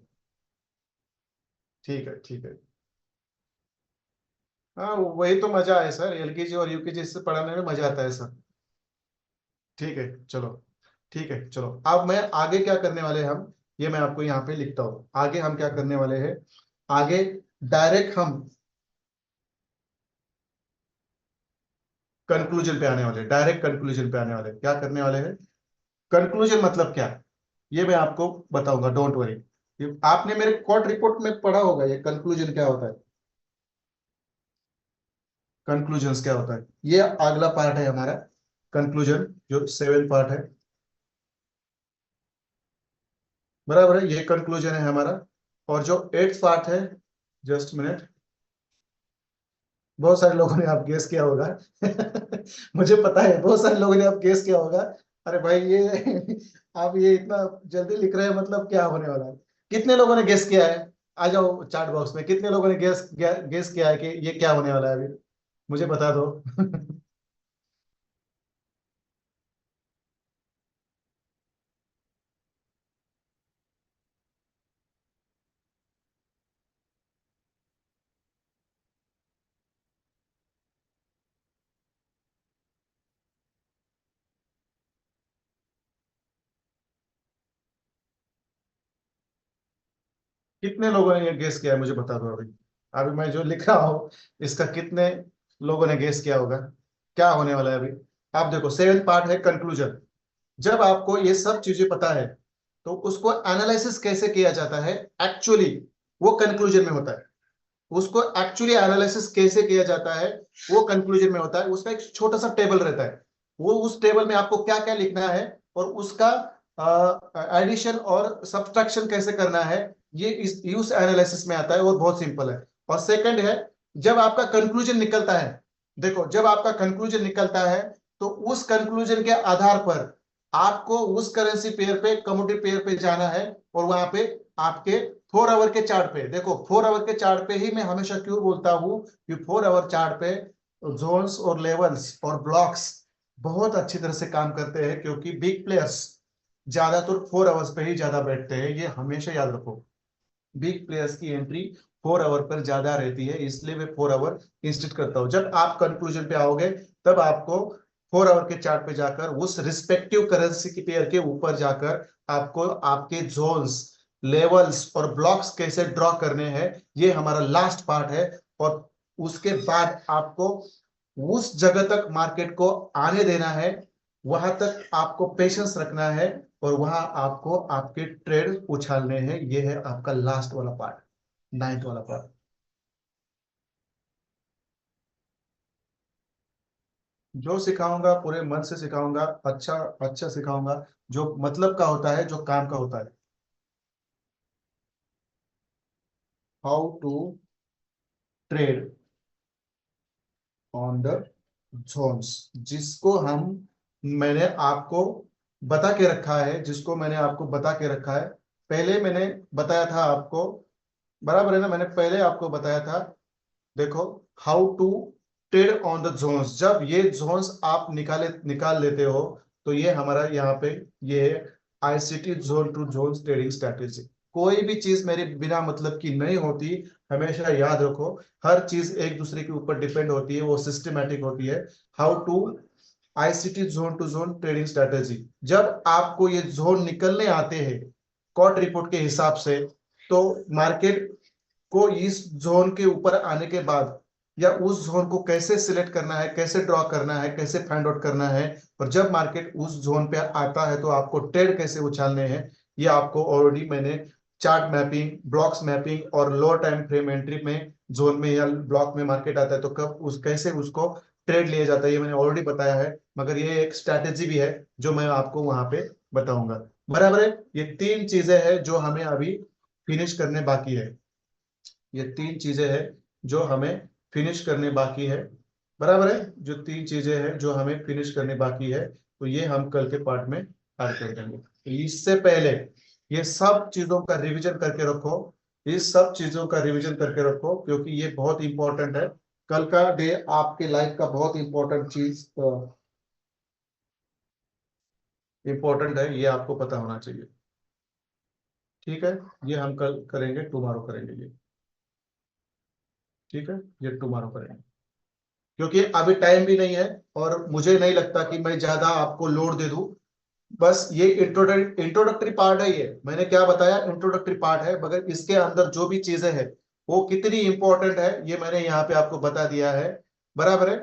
ठीक है, ठीक है। हाँ वही तो मजा है सर, एलकेजी और यूकेजी से पढ़ाने में मजा आता है सर। ठीक है चलो, ठीक है चलो। अब मैं आगे क्या करने वाले हैं हम, ये मैं आपको यहाँ पे लिखता हूँ। आगे हम क्या करने वाले हैं, आगे डायरेक्ट हम कंक्लूजन पे आने वाले, डायरेक्ट कंक्लूजन पे आने वाले, क्या करने वाले हैं। कंक्लूजन मतलब क्या, ये मैं आपको बताऊंगा, डोंट वरी। आपने मेरे कोर्ट रिपोर्ट में पढ़ा होगा ये कंक्लूजन क्या होता है। कंक्लूजन क्या होता है, ये अगला पार्ट है हमारा, कंक्लूजन जो सेवन पार्ट है। बराबर है, ये कंक्लूजन है हमारा। और जो एट्थ पार्ट है, जस्ट मिनट, बहुत सारे लोगों ने आप गेस किया होगा मुझे पता है बहुत सारे लोगों ने आप गेस किया होगा। अरे भाई ये आप ये इतना जल्दी लिख रहे हैं, मतलब क्या होने वाला है। कितने लोगों ने गेस किया है, आ जाओ चैट बॉक्स में, कितने लोगों ने गेस किया है कि ये क्या होने वाला है अभी, मुझे बता दो कितने लोगों ने ये गेस किया है मुझे बता दो अभी। अभी मैं जो लिख रहा हूँ, इसका कितने लोगों ने गेस किया होगा, क्या होने वाला है अभी। आप देखो, सेवन पार्ट है कंक्लूजन। जब आपको ये सब चीजें पता है, तो उसको एनालिसिस कैसे किया जाता है, एक्चुअली वो कंक्लूजन में होता है। उसको एक्चुअली एनालिसिस कैसे किया जाता है, वो कंक्लूजन में होता है। उसका एक छोटा सा टेबल रहता है, वो उस टेबल में आपको क्या क्या लिखना है, और उसका एडिशन और सब्सट्रैक्शन कैसे करना है, ये इस एनालिसिस में आता है, और बहुत सिंपल है। और सेकंड है, जब आपका कंक्लूजन निकलता है, देखो जब आपका कंक्लूजन निकलता है, तो उस कंक्लूजन के आधार पर आपको उस करेंसी पेयर पे, कमोडिटी पेयर पे जाना है, और वहां पे आपके 4 आवर के चार्ट पे देखो, 4 आवर के चार्ट पे ही मैं हमेशा क्यों बोलता हूँ कि 4 आवर चार्ट पे जोन्स और लेवल्स और ब्लॉक्स बहुत अच्छी तरह से काम करते हैं, क्योंकि बिग प्लेयर्स ज्यादातर 4 आवर्स पे ही ज्यादा बैठते हैं, ये हमेशा याद रखो। बिग प्लेयर्स की एंट्री 4 आवर पर ज्यादा रहती है, इसलिए मैं 4 आवर इंस्टिट करता हूँ। जब आप कंक्लूजन पे आओगे तब आपको 4 आवर के चार्ट पे जाकर उस रिस्पेक्टिव करेंसी की पेयर के ऊपर जाकर आपको आपके जोन्स, लेवल्स और ब्लॉक्स कैसे ड्रॉ करने हैं, ये हमारा लास्ट पार्ट है। और उसके बाद आपको उस जगह तक मार्केट को आने देना है, वहां तक आपको पेशेंस रखना है, और वहां आपको आपके ट्रेड उछालने हैं। ये है आपका लास्ट वाला पार्ट, 9th वाला पार्ट। जो सिखाऊंगा पूरे मन से सिखाऊंगा, अच्छा अच्छा सिखाऊंगा, जो मतलब का होता है, जो काम का होता है। How to trade on the zones, जिसको हम, मैंने आपको बता के रखा है, जिसको मैंने आपको बता के रखा है। पहले मैंने बताया था आपको, बराबर है ना, मैंने पहले आपको बताया था। देखो, how to trade on the zones, जब ये जोन्स आप निकाल लेते हो, तो ये हमारा यहाँ पे ये है ICT zone to zone trading strategy. कोई भी चीज मेरे बिना मतलब की नहीं होती, हमेशा याद रखो। हर चीज एक दूसरे के ऊपर डिपेंड होती है, वो सिस्टमेटिक होती है। How to ICT zone to zone trading strategy, जब आपको ये जोन निकलने आते हैं कॉट रिपोर्ट के हिसाब से, तो मार्केट को इस जोन के ऊपर आने के बाद, या उस जोन को कैसे सिलेक्ट करना है, कैसे ड्रॉ करना है, कैसे फाइंड आउट करना है, और जब मार्केट उस जोन पे आता है तो आपको ट्रेड कैसे उछालने हैं, ये आपको ऑलरेडी मैंने चार्ट मैपिंग, ब्लॉक्स मैपिंग और लो टाइम फ्रेम एंट्री में, जोन में या ब्लॉक में मार्केट आता है तो कब उस कैसे उसको ट्रेड लिया जाता है, ये मैंने ऑलरेडी बताया है। मगर ये एक स्ट्रैटेजी भी है जो मैं आपको वहां पे बताऊंगा। बराबर है। ये 3 चीजें हैं जो हमें अभी फिनिश करने बाकी है। ये 3 चीजें हैं जो हमें फिनिश करने बाकी है। बराबर है। जो 3 चीजें हैं जो हमें फिनिश करने बाकी है, तो ये हम कल के पार्ट में ऐड कर देंगे। तो इससे पहले ये सब चीजों का रिवीजन करके रखो, इस सब चीजों का रिवीजन करके रखो, क्योंकि ये बहुत इंपॉर्टेंट है। कल का डे आपके लाइफ का बहुत इंपॉर्टेंट चीज इंपॉर्टेंट है, ये आपको पता होना चाहिए। ठीक है। ये हम कल करेंगे, टुमारो करेंगे ये। ठीक है, ये टुमारो करेंगे, क्योंकि अभी टाइम भी नहीं है, और मुझे नहीं लगता कि मैं ज्यादा आपको लोड दे दूं। बस ये इंट्रोडक्टरी पार्ट है, ये मैंने क्या बताया, इंट्रोडक्टरी पार्ट है, मगर इसके अंदर जो भी चीजें हैं वो कितनी इंपॉर्टेंट है, ये मैंने यहाँ पे आपको बता दिया है। बराबर है।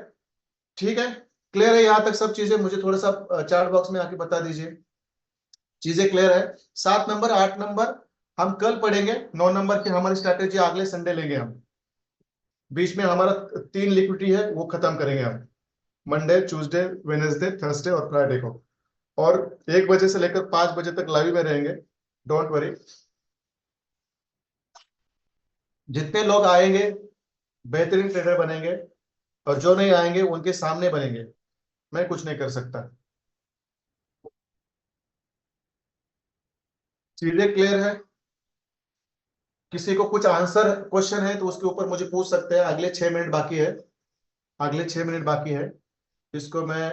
ठीक है। क्लियर है यहाँ तक सब चीजें? मुझे थोड़ा सा चार्ट बॉक्स में आके बता दीजिए, चीजें क्लियर है? 7 नंबर 8 नंबर हम कल पढ़ेंगे, 9 नंबर की हमारी स्ट्रैटेजी अगले संडे लेंगे हम। बीच में हमारा 3 लिक्विडिटी है, वो खत्म करेंगे हम मंडे, ट्यूसडे, वेनेसडे, थर्सडे और फ्राइडे को। और 1 बजे से लेकर 5 बजे तक लाइव में रहेंगे। Don't worry. जितने लोग आएंगे बेहतरीन ट्रेडर बनेंगे, और जो नहीं आएंगे उनके सामने बनेंगे। मैं कुछ नहीं कर सकता। चीजें क्लियर है? किसी को कुछ आंसर क्वेश्चन है तो उसके ऊपर मुझे पूछ सकते हैं। अगले 6 मिनट बाकी है, अगले 6 मिनट बाकी है। इसको मैं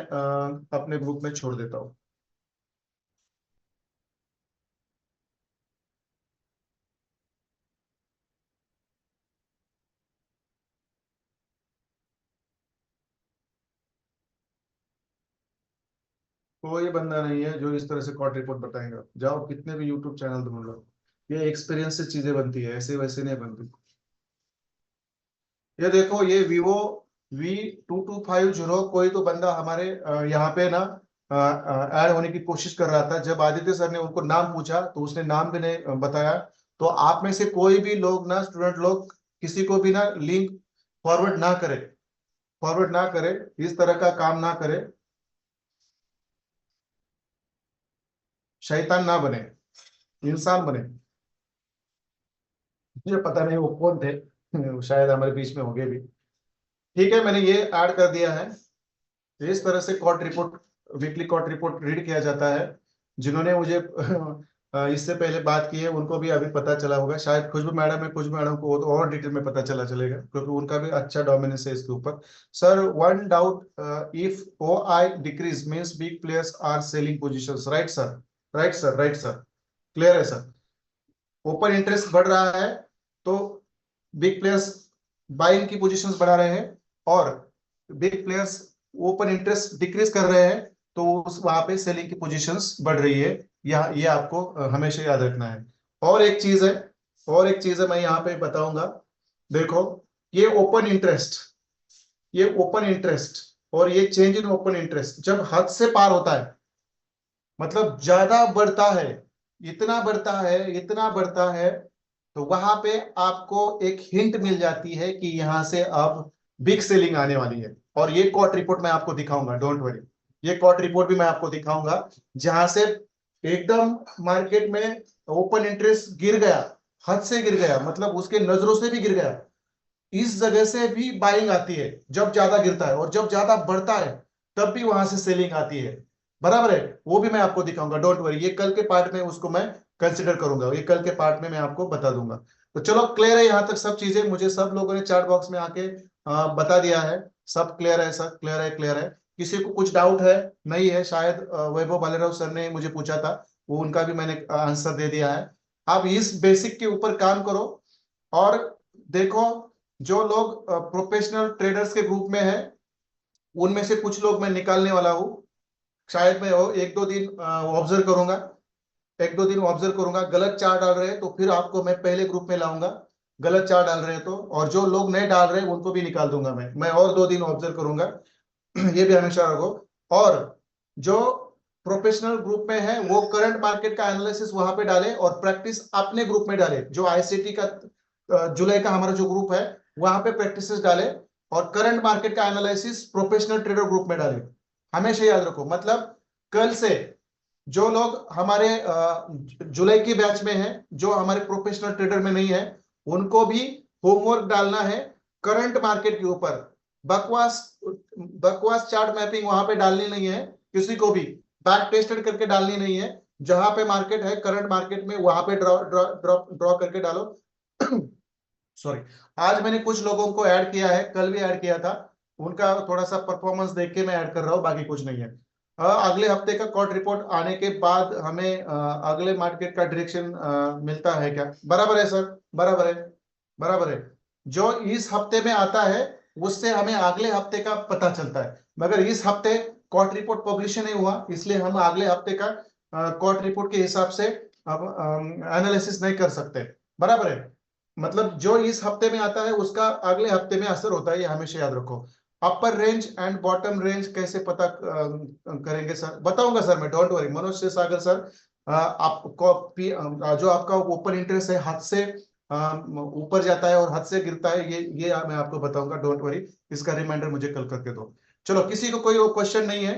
अपने ग्रुप में छोड़ देता हूँ। कोई बंदा नहीं है जो इस तरह से कॉट रिपोर्ट बताएगा। जाओ कितने भी यूट्यूब चैनल ढूंढ लो, ये एक्सपीरियंस से चीजें बनती है, ऐसे वैसे नहीं बनती। ये देखो, ये विवो V2250, कोई तो बंदा हमारे यहाँ पे ना ऐड होने की कोशिश कर रहा था। जब आदित्य सर ने उनको नाम पूछा तो उसने नाम भी नहीं बताया। तो आप में से कोई भी लोग ना, स्टूडेंट लोग, किसी को भी ना लिंक फॉरवर्ड ना करे, फॉरवर्ड ना करे, इस तरह का काम ना करे। शैतान ना बने, इंसान बने। मुझे पता नहीं वो कौन थे, शायद हमारे बीच में होंगे भी। ठीक है, मैंने ये ऐड कर दिया है। इस तरह से COT report, weekly COT report read किया जाता है। जिन्होंने मुझे इससे पहले बात की है उनको भी अभी पता चला होगा, शायद खुशबू मैडम है, खुशबू मैडम को वो तो और डिटेल में पता चलेगा क्योंकि उनका भी अच्छा डोमिनेंस है इसके ऊपर। Sir one doubt, if O I decrease means big players are selling position, right sir, right sir, right sir, clear है सर। ओपन इंटरेस्ट बढ़ रहा है तो बिग प्लेयर्स बाइंग की पोजीशंस बढ़ा रहे हैं, और big players open interest decrease कर रहे हैं तो उस वहां पे सेलिंग की पोजीशंस बढ़ रही है। ये आपको हमेशा याद रखना है। और एक चीज है, और एक चीज है मैं यहाँ पे बताऊंगा। देखो ये ओपन इंटरेस्ट, ये ओपन इंटरेस्ट और ये चेंज इन ओपन इंटरेस्ट जब हद से पार होता है, मतलब ज्यादा बढ़ता है, इतना बढ़ता है, इतना बढ़ता है, तो वहां पे आपको एक हिंट मिल जाती है कि यहां से अब बिग सेलिंग आने वाली है। और ये कॉट रिपोर्ट मैं आपको दिखाऊंगा, डोंट वरी, ये कॉट रिपोर्ट भी मैं आपको दिखाऊंगा जहां से एकदम मार्केट में ओपन इंटरेस्ट गिर गया, हद से गिर गया, मतलब उसके नजरों से भी गिर गया, इस जगह से भी बाइंग आती है जब ज्यादा गिरता है, और जब ज्यादा बढ़ता है तब भी वहां से सेलिंग आती है। बराबर है, वो भी मैं आपको दिखाऊंगा, डोंट वरी, ये कल के पार्ट में उसको मैं कंसिडर करूंगा, ये कल के पार्ट में मैं आपको बता दूंगा। तो चलो क्लियर है यहाँ तक सब चीजें, मुझे सब लोगों ने चैट बॉक्स में आके बता दिया है, सब क्लियर है सर, क्लियर है, क्लियर है। किसी को कुछ डाउट है? नहीं है शायद, वैभव भालेराव सर ने मुझे पूछा था, वो उनका भी मैंने आंसर दे दिया है। आप इस बेसिक के ऊपर काम करो, और देखो जो लोग प्रोफेशनल ट्रेडर्स के ग्रुप में है उनमें से कुछ लोग मैं निकालने वाला हूँ, शायद मैं एक दो दिन ऑब्जर्व करूंगा, एक दो दिन ऑब्जर्व करूंगा, गलत चार्ट डाल रहे हैं तो फिर आपको मैं पहले ग्रुप में लाऊंगा, गलत चार्ट डाल रहे हैं तो, और जो लोग नहीं डाल रहे हैं उनको भी निकाल दूंगा मैं और दो दिन ऑब्जर्व करूंगा। ये भी हमेशा रखो। और जो प्रोफेशनल ग्रुप में है वो करंट मार्केट का एनालिसिस वहां पे डाले और प्रैक्टिस अपने ग्रुप में डाले, जो आईसीटी का जुलाई का हमारा जो ग्रुप है वहां पे प्रैक्टिस डाले, और करंट मार्केट का एनालिसिस प्रोफेशनल ट्रेडर ग्रुप में डाले। हमेशा याद रखो, मतलब कल से जो लोग हमारे जुलाई की बैच में हैं, जो हमारे प्रोफेशनल ट्रेडर में नहीं है, उनको भी होमवर्क डालना है करंट मार्केट के ऊपर। बकवास बकवास चार्ट मैपिंग वहां पे डालनी नहीं है, किसी को भी बैक टेस्टेड करके डालनी नहीं है। जहां पे मार्केट है करंट मार्केट में वहां पे ड्रॉ ड्रॉ ड्रॉ ड्रॉ करके डालो। सॉरी, आज मैंने कुछ लोगों को ऐड किया है, कल भी ऐड किया था, उनका थोड़ा सा परफॉर्मेंस देख के मैं ऐड कर रहा हूँ, बाकी कुछ नहीं है। अगले हफ्ते का कॉर्ड रिपोर्ट आने के बाद हमें अगले मार्केट का डायरेक्शन मिलता है क्या? बराबर है सर, बराबर है, बराबर है। जो इस हफ्ते में आता है उससे हमें अगले हफ्ते का पता चलता है, मगर इस हफ्ते कॉर्ड रिपोर्ट पब्लिश नहीं हुआ, इसलिए हम अगले हफ्ते का कॉर्ड रिपोर्ट के हिसाब से अब एनालिसिस नहीं कर सकते। बराबर है, मतलब जो इस हफ्ते में आता है उसका अगले हफ्ते में असर होता है, ये हमेशा याद रखो। अपर रेंज एंड बॉटम रेंज कैसे पता करेंगे सर? बताऊंगा सर मैं, डोंट वरी मनोज से सागर सर। आपको जो आपका ओपन इंटरेस्ट है हद से ऊपर जाता है और हद से गिरता है, ये मैं आपको बताऊंगा, डोंट वरी, इसका रिमाइंडर मुझे कल करके दो। चलो किसी को कोई क्वेश्चन नहीं है,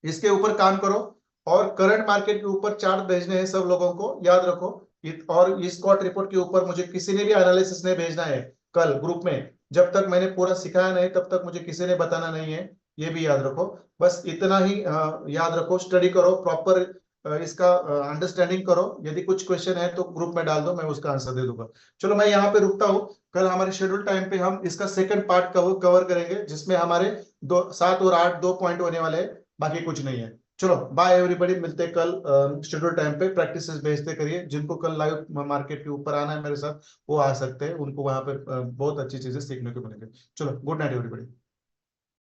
इसके ऊपर काम करो, और करंट मार्केट के ऊपर चार्ट भेजने हैं सब लोगों को, याद रखो। और इस कॉट रिपोर्ट के ऊपर मुझे किसी ने भी एनालिसिस नहीं भेजना है कल ग्रुप में, जब तक मैंने पूरा सिखाया नहीं तब तक मुझे किसी ने बताना नहीं है, ये भी याद रखो। बस इतना ही याद रखो, स्टडी करो प्रॉपर, इसका अंडरस्टैंडिंग करो, यदि कुछ क्वेश्चन है तो ग्रुप में डाल दो, मैं उसका आंसर दे दूंगा। चलो मैं यहाँ पे रुकता हूँ, कल हमारे शेड्यूल टाइम पे हम इसका सेकंड पार्ट कवर करेंगे, जिसमें हमारे 7 और 8 2 पॉइंट होने वाले हैं, बाकी कुछ नहीं है। चलो बाय एवरीबॉडी, मिलते हैं कल शेड्यूल टाइम पे, प्रैक्टिस भेजते करिए, जिनको कल लाइव मार्केट के ऊपर आना है मेरे साथ वो आ सकते हैं, उनको वहां पे बहुत अच्छी चीजें सीखने को मिलेंगे। चलो गुड नाइट एवरीबॉडी।